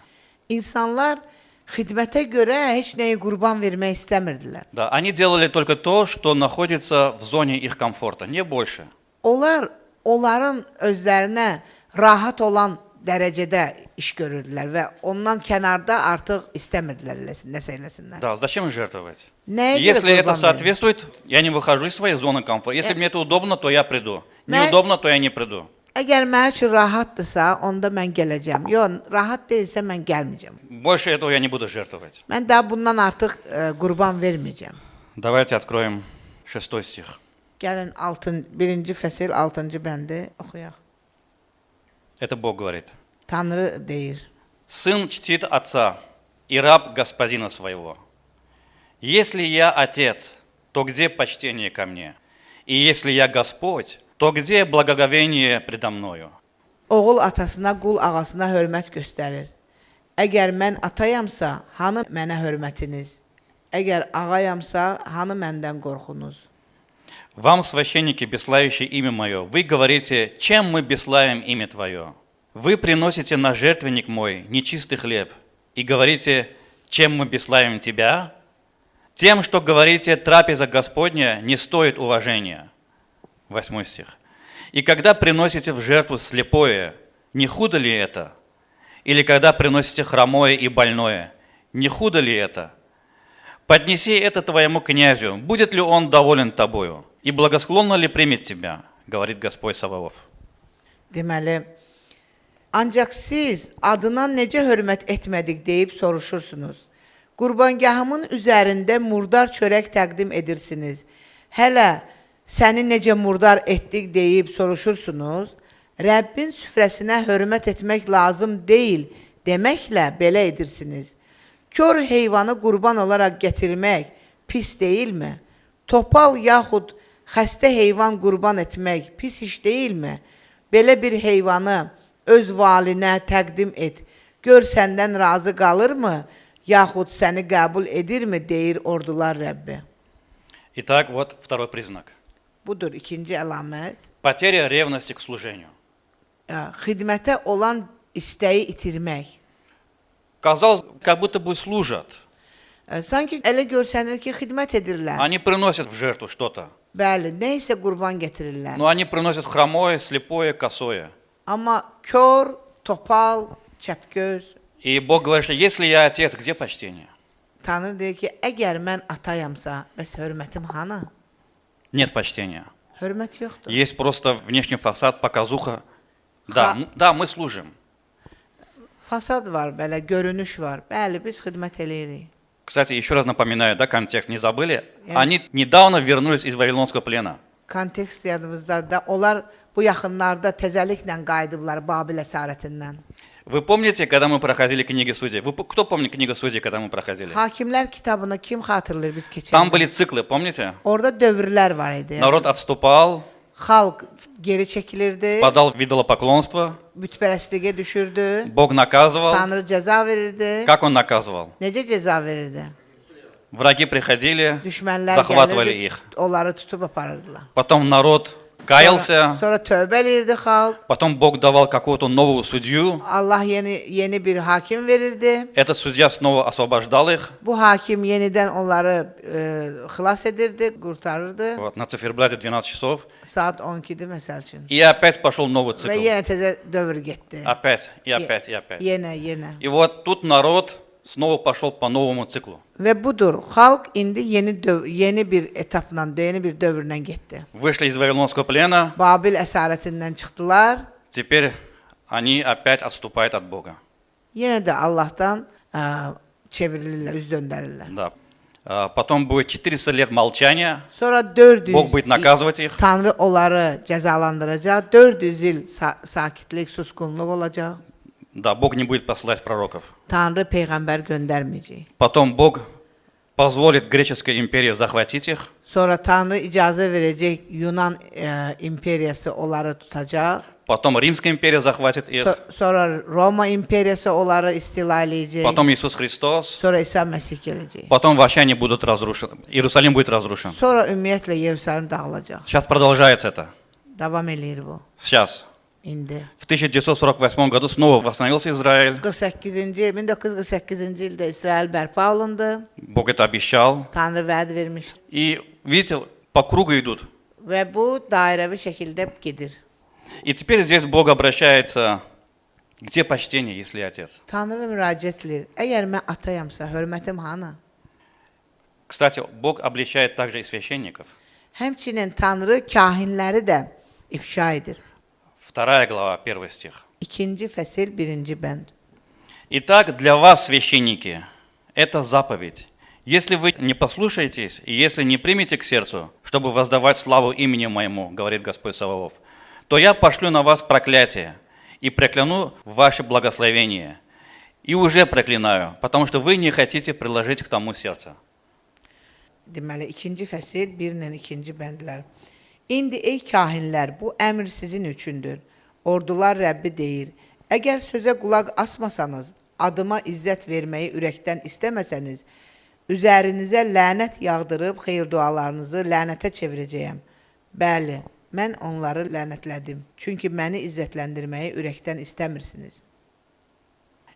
Speaker 2: İnsanlar xidmətə görə heç nəyi qurban vermək istəmirdilər.
Speaker 1: Да, они делали только то, что находится в зоне их комфорта, не больше.
Speaker 2: Onlar onların özlərinə rahat olan dərəcədə iş görürdülər və ondan kənarda artıq istəmirdilər nəsə eləsinlər.
Speaker 1: Да, зачем жертвовать?
Speaker 2: Nəyə görə
Speaker 1: Если это
Speaker 2: qurban verir?
Speaker 1: соответствует, я не выхожу из своей зоны комфорта. Если мне это удобно, то я приду.
Speaker 2: Mən-
Speaker 1: Неудобно, то я не приду.
Speaker 2: Əgər mənim üçün rahatdırsa, onda mən gələcəm. Yox, rahat deyilsə mən gəlməyəcəm.
Speaker 1: Больше этого я не буду жертвовать.
Speaker 2: Mən daha bundan artıq qurban verməyəcəm.
Speaker 1: Давайте откроем 6 стих.
Speaker 2: Gəlin 1-ci fəsil 6-cı bəndi oxuyaq.
Speaker 1: Это Бог говорит.
Speaker 2: Tanrı deyir.
Speaker 1: Сын чтит отца и раб господина своего. Если я отец, то где почтение ко мне? И если я Господь, то где благоговение предо мною?
Speaker 2: Oğul atasına, qul ağasına hörmət göstərir. Əgər mən atayamsa, hanı mənə hörmətiniz? Əgər ağayamsa, hanı məndən qorxunuz?
Speaker 1: Вам, священники, бесславящие имя мое, вы говорите, чем мы бесславим имя твое? Вы приносите на жертвенник мой нечистый хлеб и говорите, чем мы бесславим тебя? Тем, что говорите, трапеза Господня не стоит уважения. 8 стих. И когда приносите в жертву слепое, не худо ли это? Или когда приносите хромое и больное, не худо ли это? Поднеси это твоему князю, будет ли он доволен тобою? И благосклонно ли примет тебя, говорит Господь Саваоф.
Speaker 2: Deməli, Ancaq siz adına necə hörmət etmədik deyib soruşursunuz. Qurbangahımın üzərində murdar çörək təqdim edirsiniz. Hələ səni necə murdar etdik deyib soruşursunuz. Rəbbin süfrəsinə hörmət etmək lazım deyil deməklə belə edirsiniz. Kör heyvanı qurban olaraq gətirmək pis deyilmi? Topal yaxud xəstə heyvan qurban etmək pis iş deyilmi? Belə bir heyvanı öz valinə təqdim et. Gör səndən razı qalırmı? Yaxud səni qəbul edirmi deyir ordular Rəbbi.
Speaker 1: Итак, вот второй признак.
Speaker 2: Budur ikinci əlamət.
Speaker 1: Потеря ревности к служению.
Speaker 2: Xidmətə olan istəyi itirmək.
Speaker 1: Казалось, как будто бы служат.
Speaker 2: Sanki elə görsənir ki, xidmət edirlər.
Speaker 1: Они приносят в жертву что-то.
Speaker 2: Bəli, nə isə qurban gətirirlər.
Speaker 1: Но они приносят хромое, слепое, косое.
Speaker 2: Amma kör, topal, çəpgöz.
Speaker 1: И Бог говорит, что если я отец, где почтение?
Speaker 2: Tanrı deyir ki, əgər mən atayamsa, bəs hörmətim hanı?
Speaker 1: Нет почтения.
Speaker 2: Hörmət yoxdur.
Speaker 1: Есть просто внешний фасад, показуха. Да, да, мы служим.
Speaker 2: Fasad var, belə görünüş var. Bəli, biz xidmət eləyirik.
Speaker 1: Кстати, еще раз напоминаю, да, контекст не забыли. Они недавно вернулись из Вавилонского плена.
Speaker 2: Kontekst yadımızda, onlar bu yaxınlarda təzəliklə qayıdıblar Babil əsarətindən.
Speaker 1: Вы помните, когда мы проходили книги Судей? Кто помнит книгу Судей, когда мы проходили?
Speaker 2: Hakimlər kitabını kim xatırlayır biz keçəndə?
Speaker 1: Там были циклы, помните?
Speaker 2: Orada dövrlər var idi.
Speaker 1: Народ отступал,
Speaker 2: Xalq geri çəkilirdi,
Speaker 1: подал в идолопоклонство,
Speaker 2: bütpərəstliyə düşürdü,
Speaker 1: Бог наказывал.
Speaker 2: Tanrı cəza verirdi.
Speaker 1: Как Он наказывал?
Speaker 2: Necə cəza verirdi?
Speaker 1: Враги приходили,
Speaker 2: Düşmənlər
Speaker 1: захватывали
Speaker 2: gəlirdi,
Speaker 1: их.
Speaker 2: onları tutub aparırdılar.
Speaker 1: Потом народ каялся,
Speaker 2: Sonra tövbə eləyirdi xalq.
Speaker 1: потом Бог давал какого-то нового судью.
Speaker 2: Allah yeni bir hakim verirdi.
Speaker 1: Этот судья снова освобождал их.
Speaker 2: Bu hakim yenidən onları xilas edirdi, qurtarırdı.
Speaker 1: Вот, на циферблате 12 часов.
Speaker 2: Saat 12-dir məsəl üçün.
Speaker 1: И опять пошел новый
Speaker 2: Və
Speaker 1: цикл.
Speaker 2: yenə təzə dövr getdi.
Speaker 1: Опять, и опять, и опять.
Speaker 2: Yenə.
Speaker 1: И вот тут народ снова пошел по новому циклу.
Speaker 2: Və budur, xalq indi yeni bir etapla, yeni bir dövrlə getdi.
Speaker 1: Вышли из Вавилонского плена,
Speaker 2: Babil əsarətindən çıxdılar.
Speaker 1: теперь они опять отступают от Бога.
Speaker 2: Yenə də Allahdan çevrilirlər, üz döndərirlər.
Speaker 1: Да. Потом будет 400 лет молчания,
Speaker 2: Sonra 400
Speaker 1: Бог будет наказывать их.
Speaker 2: Tanrı onları cəzalandıracaq. 400 il sakitlik, susqunluq olacaq.
Speaker 1: Да, Бог не будет посылать пророков.
Speaker 2: Tanrı peyğəmbər göndərməyəcək.
Speaker 1: Потом Бог позволит греческой империи захватить их.
Speaker 2: Sonra Tanrı icazə verəcək Yunan imperiyası onları tutacaq.
Speaker 1: Потом Римская империя захватит их.
Speaker 2: Sonra Roma imperiyası onları istila eləyəcək.
Speaker 1: Потом Иисус Христос.
Speaker 2: Sonra İsa Məsih gələcək.
Speaker 1: Потом вообще они будут разрушены. Иерусалим будет разрушен.
Speaker 2: Sonra ümumiyyətlə Yerusəlim dağılacaq.
Speaker 1: Сейчас продолжается это.
Speaker 2: Davam eləyir bu.
Speaker 1: Сейчас.
Speaker 2: İndi.
Speaker 1: В 1948 году снова восстановился Израиль.
Speaker 2: 1948-ci ildə İsrail bərpa olundu.
Speaker 1: Бог это обещал.
Speaker 2: Tanrı vəd vermişdi.
Speaker 1: И видите, по кругу идут.
Speaker 2: Və bu dairəvi şəkildə gedir.
Speaker 1: И теперь здесь Бог обращается, где почтение, если я отец?
Speaker 2: Tanrı müraciət edir. Əgər mən atayamsa, hörmətim hanı?
Speaker 1: Кстати, Бог обличает также и священников.
Speaker 2: Həmçinin Tanrı kahinləri də ifşa edir.
Speaker 1: 2 глава, 1 стих.
Speaker 2: 2-ci fəsil 1-ci bənd.
Speaker 1: Итак, для вас, священники, это заповедь. Если вы не послушаетесь, и если не примете к сердцу, чтобы воздавать славу имени моему, говорит Господь Саваоф, то я пошлю на вас проклятие и прокляну ваше благословение. И уже проклинаю, потому что вы не хотите приложить к тому сердце.
Speaker 2: Deməli, 2-ci fəsil 1 ilə 2-ci bəndlər. İndi ey kahinlər, bu əmr sizin üçündür. Ordular Rəbbi deyir, əgər sözə qulaq asmasanız, adıma izzət verməyi ürəkdən istəməsəniz, üzərinizə lənət yağdırıb xeyir dualarınızı lənətə çevirəcəyəm. Bəli, mən onları lənətlədim, çünki məni izzətləndirməyi ürəkdən istəmirsiniz.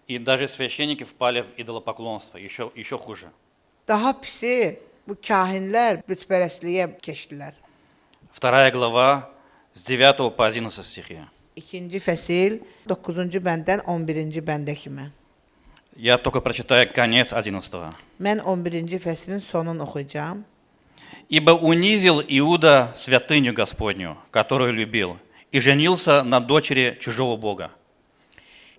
Speaker 1: И даже священники впали в идолопоклонство, еще хуже.
Speaker 2: Daha pisi, bu kahinlər bütpərəstliyə keçdilər.
Speaker 1: 2 глава с 9 по 11 стихи.
Speaker 2: 2-ci fəsil 9-cu bəndən 11-ci bəndə kimi.
Speaker 1: Я только прочитаю конец 11.
Speaker 2: Mən 11-ci fəslin sonunu oxuyacağam.
Speaker 1: «Ибо унизил Иуда святыню Господню, которую любил, и женился на дочери чужого Бога».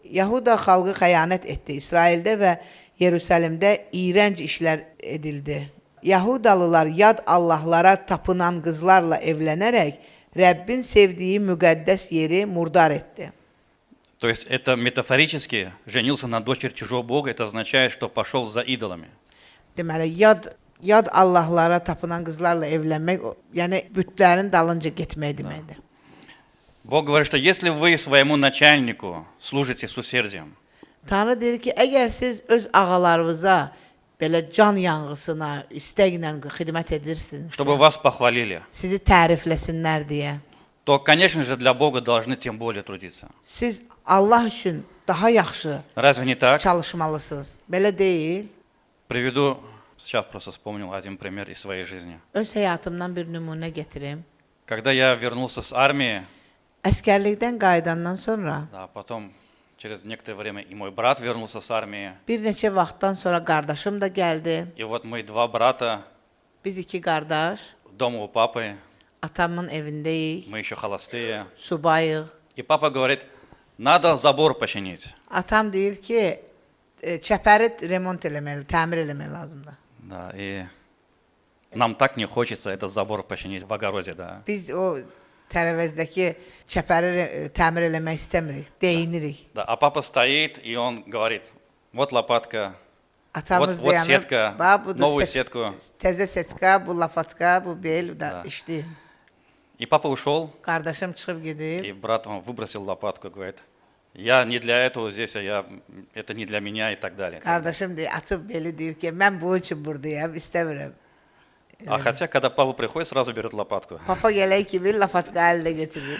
Speaker 2: Yahuda xalqı xəyanət etdi. İsraildə və Yerusəlimdə iyrənc işlər edildi. Yahudalılar yad allahlara tapınan qızlarla evlənərək Rəbbin sevdiyi müqəddəs yeri murdar etdi.
Speaker 1: То есть это метафорически женился на дочери чужого бога, это означает, что пошел за идолами.
Speaker 2: Deməli, yad allahlara tapınan qızlarla evlənmək, yəni bütlərin dalınca getmək deməkdir.
Speaker 1: Бог говорит, что если вы своему начальнику служите с усердием,
Speaker 2: Tanrı deyir ki, əgər siz öz ağalarınıza belə can yanğısına, istəklə xidmət edirsiniz,
Speaker 1: чтобы вас похвалили,
Speaker 2: sizi tərifləsinlər deyə,
Speaker 1: то, конечно же, для Бога должны тем более трудиться.
Speaker 2: siz Allah üçün daha yaxşı
Speaker 1: Разве не так?
Speaker 2: çalışmalısınız. Belə deyil.
Speaker 1: Приведу, сейчас просто вспомнил один пример из своей жизни.
Speaker 2: Öz həyatımdan bir nümunə gətirim.
Speaker 1: Когда я вернулся с армии,
Speaker 2: Əskərlikdən qayıdandan sonra,
Speaker 1: да, потом через некоторое время и мой брат вернулся с армии,
Speaker 2: bir neçə vaxtdan sonra qardaşım da gəldi.
Speaker 1: и вот мы два брата
Speaker 2: Biz iki qardaş
Speaker 1: дома у папы,
Speaker 2: atamın evindəyik,
Speaker 1: мы еще холостые,
Speaker 2: subayıq.
Speaker 1: и папа говорит, надо забор починить.
Speaker 2: Atam deyir ki, çəpəri remont eləməli, təmir eləmək lazımdır.
Speaker 1: Да, и нам так не хочется этот забор починить в огороде, да.
Speaker 2: Biz o tərəvəzdəki çəpəri təmir eləmək istəmirik, deyinirik.
Speaker 1: Да, а папа стоит, и он говорит, вот лопатка,
Speaker 2: Atamız
Speaker 1: вот
Speaker 2: dayanıb,
Speaker 1: сетка,
Speaker 2: bax, bu da
Speaker 1: новую сетку.
Speaker 2: təzə setka, bu lapatka, bu bel, bu da
Speaker 1: Da.
Speaker 2: işdi.
Speaker 1: И папа ушел,
Speaker 2: Qardaşım çıxıb gedib,
Speaker 1: и брат он выбросил лопатку, говорит, я не для этого здесь, это не для меня и так далее.
Speaker 2: qardaşım deyir, atıb beli deyir ki, mən bu üçün buradayam, istəmirəm.
Speaker 1: А хотя, когда папа приходит, сразу берет лопатку.
Speaker 2: Papa gələk kimi lapatka əlində getirir.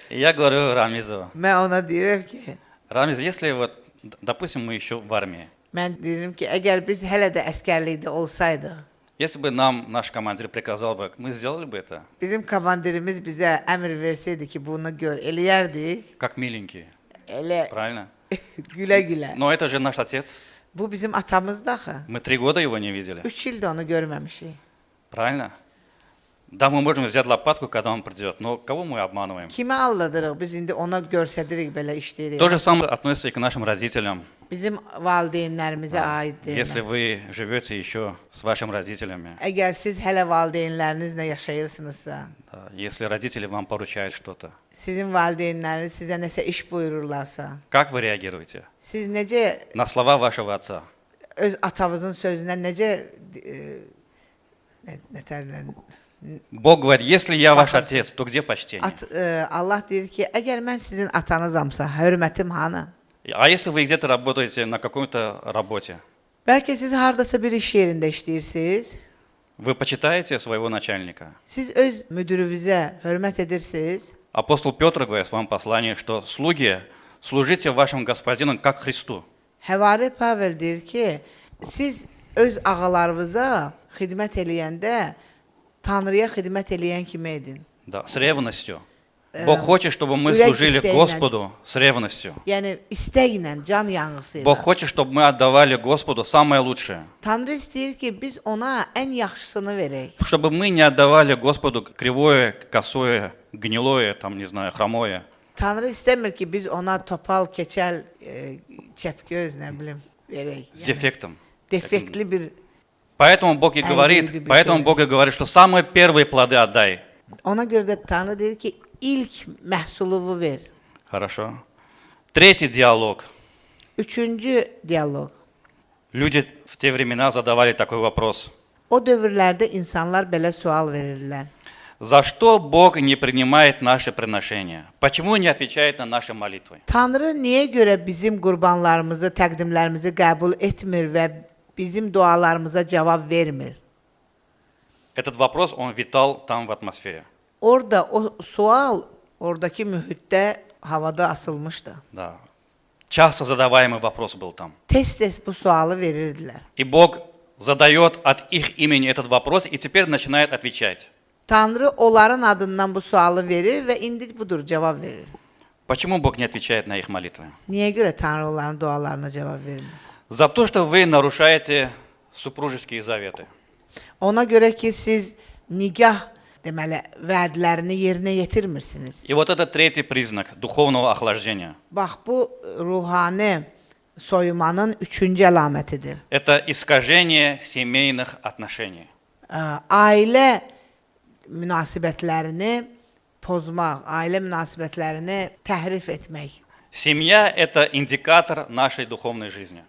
Speaker 1: И я говорю Рамизу,
Speaker 2: Mən ona deyirəm ki,
Speaker 1: Рамиз, если вот, допустим, мы еще в армии,
Speaker 2: mən deyirəm ki, əgər biz hələ də əskərlikdə olsaydıq,
Speaker 1: если бы нам наш командир приказал бы, мы сделали бы это,
Speaker 2: bizim komandirimiz bizə əmr versəydi ki, bunu gör, eləyərdik,
Speaker 1: как миленькие,
Speaker 2: elə
Speaker 1: правильно?
Speaker 2: gülə-gülə.
Speaker 1: Но это же nаш отец.
Speaker 2: Bu bizim atamızdır axı.
Speaker 1: Мы 3 года его не видели,
Speaker 2: 3 ildir onu görməmişik.
Speaker 1: правильно? Да, мы можем взять лопатку, когда он придет, но кого мы обманываем?
Speaker 2: Kimi aldadırıq? Biz indi ona görsədirik, belə işləyirik.
Speaker 1: То же самое относится и к нашим родителям.
Speaker 2: Bizim valideynlərimizə aiddir.
Speaker 1: Если вы живете еще с вашими родителями,
Speaker 2: Əgər siz hələ valideynlərinizlə yaşayırsınızsa,
Speaker 1: да, если родители вам поручают что-то,
Speaker 2: sizin valideynləriniz sizə nəsə iş buyururlarsa,
Speaker 1: как вы реагируете
Speaker 2: siz necə
Speaker 1: на слова вашего отца?
Speaker 2: öz atavızın sözünə necə nətərlə
Speaker 1: Бог говорит, если я ваш отец, то где почтение?
Speaker 2: Allah deyir ki, əgər mən sizin atanızamsa, hörmətim hanı?
Speaker 1: А если вы где-то работаете на какой-то работе,
Speaker 2: Bəlkə siz hardasa bir iş yerində işləyirsiniz,
Speaker 1: вы почитаете своего начальника?
Speaker 2: siz öz müdürünüzə hörmət edirsiniz.
Speaker 1: Апостол Петр говорит в своем послании, что слуги, служите вашим господинам как Христу.
Speaker 2: Həvari Pavel deyir ki, siz öz ağalarınıza xidmət eləyəndə Tanrıya xidmət eləyən kimi edin.
Speaker 1: Да, с ревностью. Бог хочет, чтобы мы
Speaker 2: Үрək
Speaker 1: служили
Speaker 2: istəyinlə.
Speaker 1: Господу с ревностью.
Speaker 2: Yəni istəklə, can yanğısı
Speaker 1: Бог
Speaker 2: ilə.
Speaker 1: хочет, чтобы мы отдавали Господу самое лучшее.
Speaker 2: Tanrı istəyir ki, biz ona ən yaxşısını verək.
Speaker 1: Чтобы мы не отдавали Господу кривое, косое, гнилое, там, не знаю, хромое.
Speaker 2: Tanrı istəmir ki, biz ona topal, keçəl, çəpgöz, nə bilim, verək.
Speaker 1: С дефектом.
Speaker 2: Defektli bir.
Speaker 1: Поэтому Бог и
Speaker 2: Ай,
Speaker 1: говорит,
Speaker 2: Бог,
Speaker 1: поэтому Бог и говорит, что самые первые плоды отдай.
Speaker 2: Ona görə də Tanrı deyir ki, ilk məhsuluvu ver.
Speaker 1: Хорошо. Третий диалог.
Speaker 2: Üçüncü dialoq.
Speaker 1: Люди в те времена задавали такой вопрос.
Speaker 2: O dövrlərdə insanlar belə sual verirdilər.
Speaker 1: За что Бог не принимает наши приношения? Почему не отвечает на наши молитвы?
Speaker 2: Tanrı niyə görə bizim qurbanlarımızı, təqdimlərimizi qəbul etmir və bizim dualarımıza cavab vermir?
Speaker 1: Этот вопрос, он витал там в атмосфере.
Speaker 2: Orada o sual oradakı mühitdə havada asılmışdı.
Speaker 1: Да. Часто задаваемый вопрос был там.
Speaker 2: Tez-tez bu sualı verirdilər.
Speaker 1: И Бог задает от их имени этот вопрос и теперь начинает отвечать.
Speaker 2: Tanrı onların adından bu sualı verir və indi budur cavab verir.
Speaker 1: Почему Бог не отвечает на их молитвы?
Speaker 2: Niyə görə Tanrı onların dualarına cavab vermir?
Speaker 1: За то, что вы narушаете супружеские заветы.
Speaker 2: Ona görə ki siz nigah deməli, vədlərini yerinə yetirmirsiniz.
Speaker 1: И вот это третий признак духовного охлаждения.
Speaker 2: Bax, bu ruhani soyumanın üçüncü əlamətidir.
Speaker 1: Это искажение семейных отношений.
Speaker 2: Ailə münasibətlərini pozmaq, ailə münasibətlərini təhrif etmək.
Speaker 1: Семья – это индикатор нашей духовной жизни.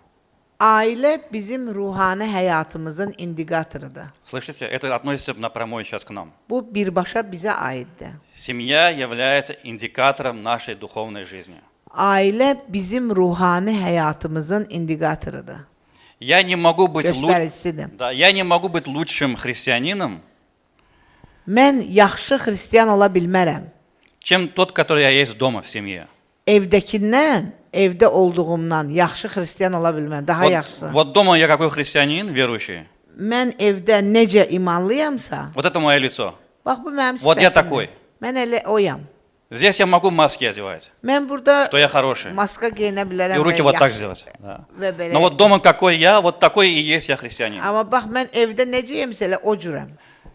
Speaker 2: Ailə bizim ruhani həyatımızın indikatorudur.
Speaker 1: Слышите? Это относится напрямую сейчас к нам.
Speaker 2: Bu birbaşa bizə aiddir.
Speaker 1: Семья является индикатором нашей духовной жизни.
Speaker 2: Ailə bizim ruhani həyatımızın indikatorudur.
Speaker 1: Я не могу быть,
Speaker 2: Göstəricisidir.
Speaker 1: да, я не могу быть лучшим христианином,
Speaker 2: Mən yaxşı xristian ola bilmərəm.
Speaker 1: чем тот, который я есть дома в семье.
Speaker 2: Evdəkindən, evdə olduğumdan yaxşı xristian ola bilmərəm. Daha yaxşısı.
Speaker 1: Вот дома я какой христианин, верующий,
Speaker 2: Mən evdə necə imanlıyamsa,
Speaker 1: вот это мое лицо.
Speaker 2: bax bu mənim
Speaker 1: Вот я
Speaker 2: sifətimdir.
Speaker 1: такой.
Speaker 2: Mən elə oyam.
Speaker 1: Здесь я могу маски одевать,
Speaker 2: Mən burada
Speaker 1: что я хороший.
Speaker 2: maska geyinə bilərəm.
Speaker 1: И руки
Speaker 2: və
Speaker 1: вот так
Speaker 2: yaxşı-
Speaker 1: сделать. Да.
Speaker 2: və belə.
Speaker 1: Но вот дома какой я, вот такой и есть я христианин.
Speaker 2: Amma bax mən evdə necəyəmsə elə o cürəm.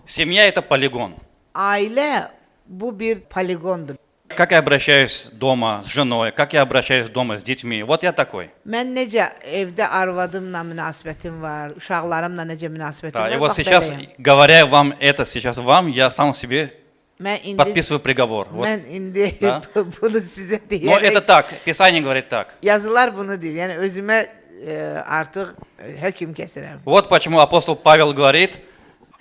Speaker 1: Семья – это полигон.
Speaker 2: Ailə bu bir poligondur.
Speaker 1: Как я обращаюсь дома с женой, как я обращаюсь дома с детьми. Вот я такой.
Speaker 2: Mən necə evdə arvadımla münasibətim var, uşaqlarımla necə münasibətim
Speaker 1: Да,
Speaker 2: var.
Speaker 1: и вот
Speaker 2: bax
Speaker 1: сейчас,
Speaker 2: beləyəm.
Speaker 1: говоря вам это сейчас вам, я сам себе
Speaker 2: Mən indi
Speaker 1: подписываю приговор. Вот.
Speaker 2: mən indi
Speaker 1: Ha?
Speaker 2: bunu sizə
Speaker 1: Но это
Speaker 2: deyərək
Speaker 1: так, Писание говорит так.
Speaker 2: yazılar bunu deyir. Yəni özümə artıq hökm kəsirəm.
Speaker 1: Вот почему апостол Павел говорит,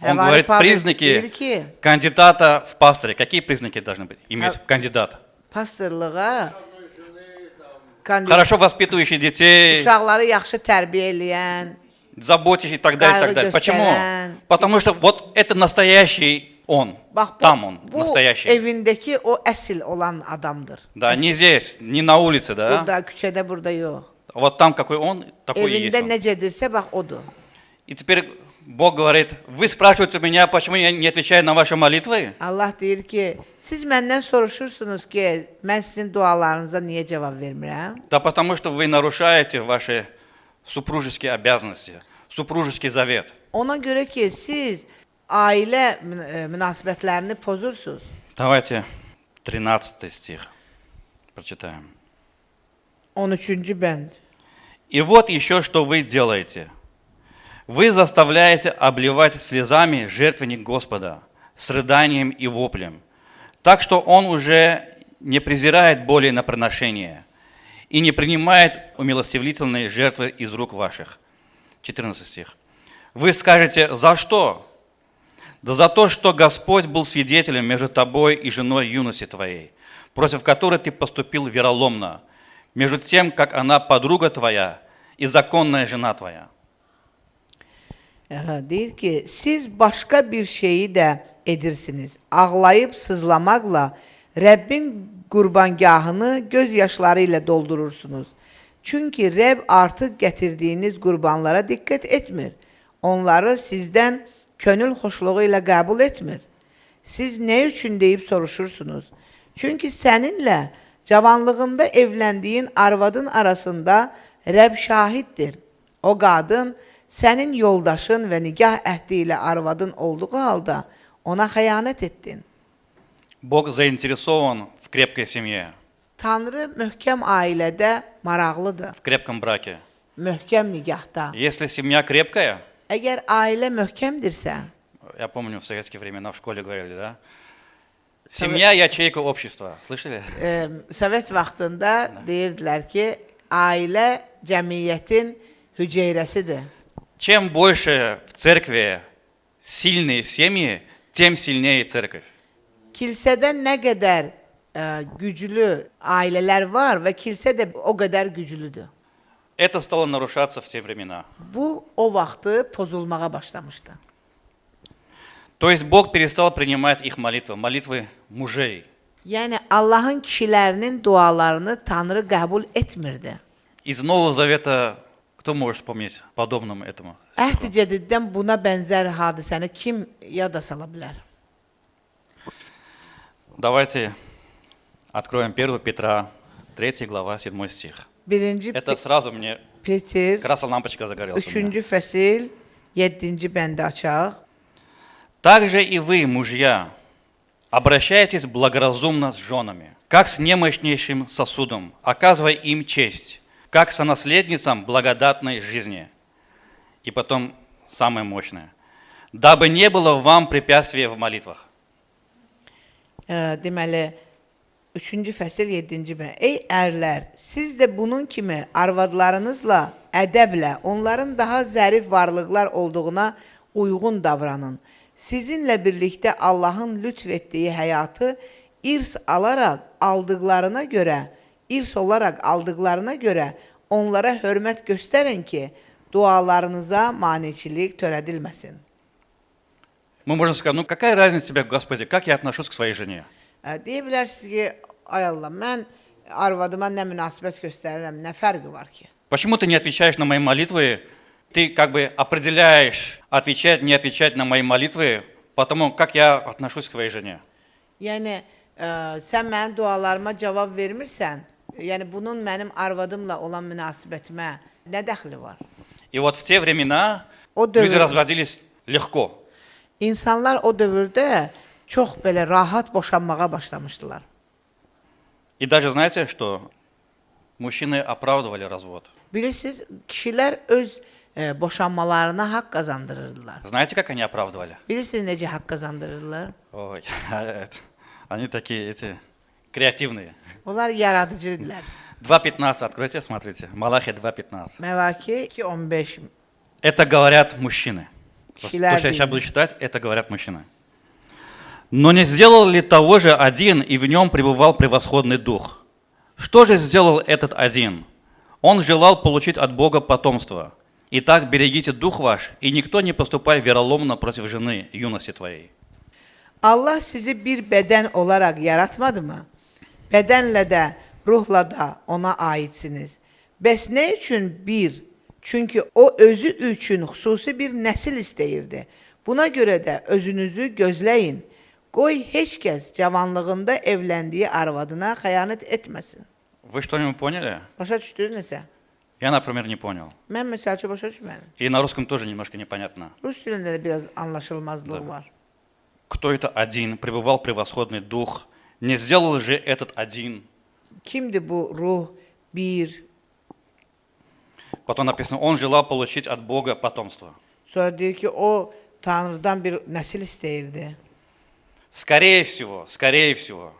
Speaker 1: он
Speaker 2: Həvari
Speaker 1: говорит
Speaker 2: Pavel
Speaker 1: признаки
Speaker 2: deyir ki,
Speaker 1: кандидата в пасторе. Какие признаки должны быть иметь кандидат?
Speaker 2: pastorluğa
Speaker 1: Хорошо воспитывающий детей,
Speaker 2: uşaqları yaxşı tərbiyə eləyən,
Speaker 1: заботящий и так далее, и так далее. Почему?
Speaker 2: göstərən.
Speaker 1: Потому что вот это настоящий он.
Speaker 2: Bax
Speaker 1: Там он,
Speaker 2: bu
Speaker 1: настоящий.
Speaker 2: evindəki o əsl olan adamdır.
Speaker 1: Да, не здесь, не на улице, да?
Speaker 2: Burada, küçədə burada yox.
Speaker 1: Вот там какой он, такой и есть
Speaker 2: Evində
Speaker 1: он.
Speaker 2: necədirsə bax odur.
Speaker 1: И теперь Бог говорит, вы спрашиваете меня, почему я не отвечаю на ваши молитвы?
Speaker 2: Allah deyir ki, siz məndən soruşursunuz ki, mən sizin dualarınıza niyə cavab vermirəm?
Speaker 1: Да потому что вы нарушаете ваши супружеские обязанности, супружеский завет.
Speaker 2: Ona görə ki, siz ailə münasibətlərini pozursunuz.
Speaker 1: Давайте 13 стих прочитаем.
Speaker 2: 13-cü bənd.
Speaker 1: И вот еще что вы делаете. Вы заставляете обливать слезами жертвенник Господа, с рыданием и воплем, так что Он уже не презирает более на приношение и не принимает умилостивительные жертвы из рук ваших. 14 стих. Вы скажете, за что? Да за то, что Господь был свидетелем между тобой и женой юности твоей, против которой ты поступил вероломно, между тем, как она подруга твоя и законная жена твоя.
Speaker 2: Deyir ki, siz başqa bir şeyi də edirsiniz. Ağlayıb sızlamaqla Rəbbin qurbangahını göz yaşları ilə doldurursunuz. Çünki Rəbb artıq gətirdiyiniz qurbanlara diqqət etmir. Onları sizdən könül xoşluğu ilə qəbul etmir. Siz nə üçün deyib soruşursunuz? Çünki səninlə cavanlığında evləndiyin arvadın arasında Rəbb şahiddir. O qadın sənin yoldaşın və nigah əhdi ilə arvadın olduğu halda ona xəyanət etdin.
Speaker 1: Бог заинтересован в крепкой семье,
Speaker 2: Tanrı möhkəm ailədə maraqlıdır,
Speaker 1: в крепком браке.
Speaker 2: möhkəm nigahda.
Speaker 1: Если семья крепкая,
Speaker 2: Əgər ailə möhkəmdirsə,
Speaker 1: я помню, в советские времена в школе говорили, да? Семья – ячейка общества. Слышали?
Speaker 2: Sovet vaxtında deyirdilər ki, ailə cəmiyyətin hüceyrəsidir.
Speaker 1: Чем больше в церкви сильные семьи, тем сильнее церковь.
Speaker 2: Kilsədə nə qədər güclü ailələr var və kilsə də o qədər güclüdür.
Speaker 1: Это стало нарушаться в те времена.
Speaker 2: Bu o vaxtı pozulmağa başlamışdı.
Speaker 1: То есть Бог перестал принимать их молитвы, молитвы мужей.
Speaker 2: Yəni Allahın kişilərinin dualarını Tanrı qəbul etmirdi.
Speaker 1: Из Нового Завета, кто может вспомнить подобному этому?
Speaker 2: Əhd-i Cədiddən buna bənzər hadisəni kim yada sala bilər?
Speaker 1: Давайте откроем 1 Петра, 3 глава, 7 стих.
Speaker 2: 1-ci
Speaker 1: Это сразу мне
Speaker 2: Peter
Speaker 1: как раз лампочка загорелась. у меня.
Speaker 2: 3-cü fəsil 7-ci bəndi açaq.
Speaker 1: Также и вы, мужья, Обращайтесь благоразумно с женами, как с немощнейшим сосудом, оказывая им честь, как сонаследницам благодатной жизни. И потом самое мощное. Дабы не было вам препятствия в молитвах.
Speaker 2: Deməli, 3-cü fəsil 7-ci bölüm. Ey ərlər, siz də bunun kimi arvadlarınızla, ədəblə, onların daha zərif varlıqlar olduğuna uyğun davranın. Sizinlə birlikdə Allahın lütf etdiyi həyatı irs olaraq aldıqlarına görə onlara hörmət göstərin ki, dualarınıza maneçilik törədilməsin.
Speaker 1: Мы можем сказать, ну какая разница тебе, Господи, как я отношусь к своей жене?
Speaker 2: Deyə bilərsiniz ki, ay Allah, mən arvadıma nə münasibət göstərirəm, nə fərqi var ki?
Speaker 1: Почему ты не отвечаешь на мои молитвы? Ты как бы определяешь, отвечать, не отвечать на мои молитвы, потому как я отношусь к своей жене.
Speaker 2: Yəni, sən mənim dualarıma cavab vermirsən, yəni bunun mənim arvadımla olan münasibətimə nə dəxli var?
Speaker 1: И вот в те времена
Speaker 2: O
Speaker 1: люди
Speaker 2: dövr,
Speaker 1: разводились легко.
Speaker 2: insanlar o dövrdə çox belə rahat boşanmağa başlamışdılar.
Speaker 1: И даже знаете, что мужчины оправдывали развод.
Speaker 2: Bilirsiniz, kişilər öz boşanmalarına haqq qazandırırdılar.
Speaker 1: Знаете, как они оправдывали?
Speaker 2: Bilirsiniz necə haqq qazandırırdılar?
Speaker 1: Ой, они такие эти креативные.
Speaker 2: Onlar yaradıcıdılar.
Speaker 1: 2.15, откройте, смотрите. Малахия 2.15.
Speaker 2: Məlaki 2:15.
Speaker 1: Это говорят мужчины. То, что я
Speaker 2: Хиляды.
Speaker 1: сейчас буду читать, это говорят мужчины. Но не сделал ли того же один, и в нем пребывал превосходный дух? Что же сделал этот один? Он желал получить от Бога потомство. Итак, берегите дух ваш, и никто не поступай вероломно против жены юности твоей.
Speaker 2: Allah sizi bir bədən olaraq yaratmadı mı? Bədənlə də, ruhla da ona aitsiniz. Bəs nə üçün bir? Çünki o özü üçün xüsusi bir nəsil istəyirdi. Buna görə də özünüzü gözləyin. Qoy heç kəs cavanlığında evləndiyi arvadına xəyanət etməsin.
Speaker 1: Вы что-нибудь поняли?
Speaker 2: Başa düşdünüz nəsə?
Speaker 1: Я, например, не понял.
Speaker 2: Mən məsəl üçün başa düşmədim.
Speaker 1: И на rусском тоже немножко непонятно.
Speaker 2: Rus dilində də biraz anlaşılmazlıq var.
Speaker 1: Кто это один? Пребывал превосходный дух. Не сделал же этот один?
Speaker 2: Kimdir bu ruh? Bir.
Speaker 1: Потом написано, он желал получить от Бога потомство.
Speaker 2: Sonra deyir ki, o Tanrıdan bir nəsil istəyirdi.
Speaker 1: Скорее всего.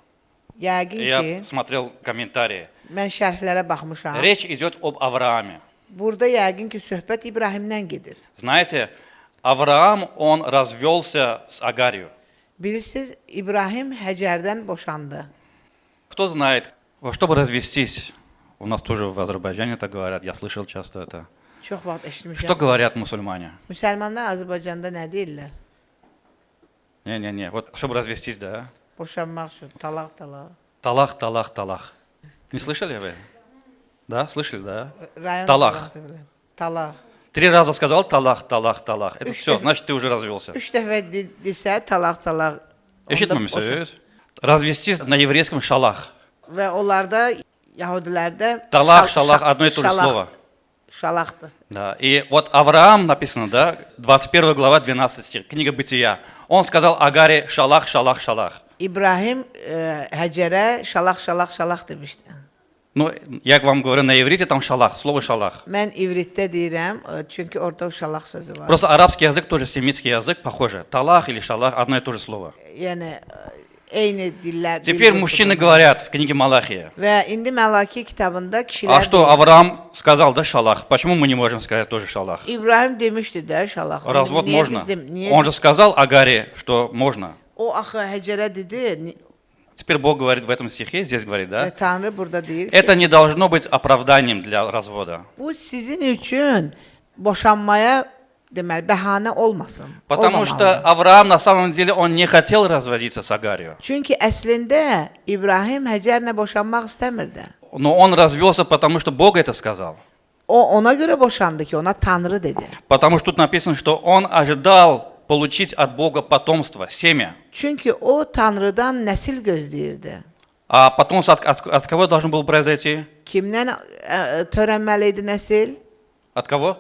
Speaker 2: Yəqin
Speaker 1: Я
Speaker 2: ki,
Speaker 1: смотрел комментарии.
Speaker 2: mən şərhlərə baxmışam.
Speaker 1: Речь идет об Аврааме.
Speaker 2: Burada yəqin ki, söhbət İbrahimdən gedir.
Speaker 1: Знаете, Авраам, он развелся с Агарью.
Speaker 2: Bilirsiniz, İbrahim Həcərdən boşandı.
Speaker 1: Кто знает, чтобы развестись, у нас тоже в Азербайджане так говорят, я слышал часто это.
Speaker 2: Çox vaxt eşitmişəm.
Speaker 1: Что говорят мусульмане?
Speaker 2: Müsəlmanlar Azərbaycanda nə deyirlər?
Speaker 1: Не, вот чтобы развестись, да.
Speaker 2: Boşanmaq üçün, talaq.
Speaker 1: Талах. Не слышали вы? Да, слышали, да?
Speaker 2: Rayon
Speaker 1: Talaq.
Speaker 2: deyirlər. Talaq.
Speaker 1: 3 раза сказал талах. Это
Speaker 2: Üç
Speaker 1: все,
Speaker 2: dəfə-
Speaker 1: значит ты уже развелся.
Speaker 2: 3 dəfə desə talaq.
Speaker 1: Eşitmə misiniz? Развестись на еврейском шалах.
Speaker 2: Və onlarda, Yahudilərdə
Speaker 1: Талах, шалах, одно и то же слово.
Speaker 2: Şalaqdır.
Speaker 1: Да. И вот Авраам написано, да, 21 глава, 12 стих, книга Бытия. Он сказал Агаре шалах.
Speaker 2: İbrahim Həcərə şalaq demişdi.
Speaker 1: Ну, я вам говорю на иврите, там шалах, слово шалах.
Speaker 2: Mən ivritdə deyirəm, çünki orada şalaq sözü var.
Speaker 1: Просто арабский язык, тоже семитский язык, похоже. Талах или шалах, одно и то же слово.
Speaker 2: Yəni eyni dillər.
Speaker 1: Теперь мужчины говорят в книге Малахия.
Speaker 2: Və indi Məlaki kitabında
Speaker 1: А
Speaker 2: kişilər
Speaker 1: что, Авраам сказал, да, шалах? Почему мы не можем сказать тоже шалах?
Speaker 2: İbrahim demişdi də şalaq.
Speaker 1: Развод
Speaker 2: Niyə
Speaker 1: можно.
Speaker 2: biz niyə
Speaker 1: Он же сказал Агаре, что можно.
Speaker 2: o axı Həcərə dedi
Speaker 1: Теперь Бог говорит в этом стихе, здесь говорит,
Speaker 2: və
Speaker 1: да?
Speaker 2: Tanrı burada deyir ki,
Speaker 1: Это не должно быть оправданием для развода.
Speaker 2: bu sizin üçün boşanmaya deməli bəhanə olmasın.
Speaker 1: Потому что
Speaker 2: olmamalı.
Speaker 1: Авраам на самом деле он не хотел разводиться с Агарью.
Speaker 2: Çünki əslində İbrahim Həcərlə boşanmaq istəmirdi.
Speaker 1: Но он развелся, потому что Бог это сказал.
Speaker 2: O ona görə boşandı ki, ona Tanrı dedi.
Speaker 1: Потому что тут написано, что он ожидал получить от Бога потомство, семя.
Speaker 2: Çünki o Tanrıdan nəsil gözləyirdi.
Speaker 1: А потомство от кого должно было произойти?
Speaker 2: Kimdən törənməli idi nəsil?
Speaker 1: От кого?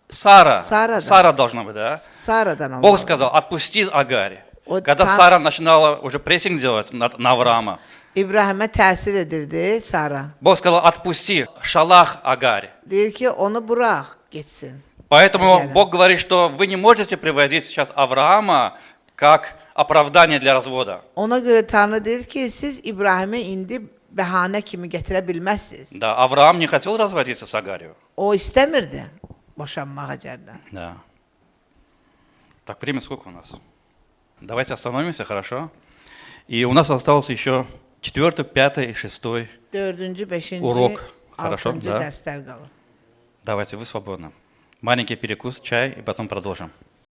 Speaker 1: Сара.
Speaker 2: Сарадан.
Speaker 1: Сара должна быть, да?
Speaker 2: Saradan olmalı.
Speaker 1: Бог сказал, отпусти Агарь.
Speaker 2: O
Speaker 1: Когда
Speaker 2: tam-
Speaker 1: Сара начинала уже прессинг делать на Авраама,
Speaker 2: İbrahim'e təsir edirdi Sara.
Speaker 1: Бог сказал, отпусти, шалах Агарь.
Speaker 2: Deyir ki, onu bırak, getsin.
Speaker 1: Поэтому
Speaker 2: Агарь.
Speaker 1: Бог говорит, что вы не можете приводить сейчас Авраама как оправдание для развода.
Speaker 2: Ona görə Tanrı deyir ki, siz İbrahim'i indi bəhanə kimi gətirə bilməzsiniz.
Speaker 1: Да, Авраам не хотел разводиться с Агарью.
Speaker 2: O istəmirdi boşanmaq Həcərdən.
Speaker 1: Да. Так, время сколько у нас? Давайте остановимся, хорошо? И у нас осталось еще 4, 5 и 6.
Speaker 2: 4-cü, 5-ci,
Speaker 1: Urok. Хорошо,
Speaker 2: 6-cı
Speaker 1: да.
Speaker 2: dərslər qalır.
Speaker 1: Давайте, вы свободны. Маленький перекус, чай, и потом продолжим.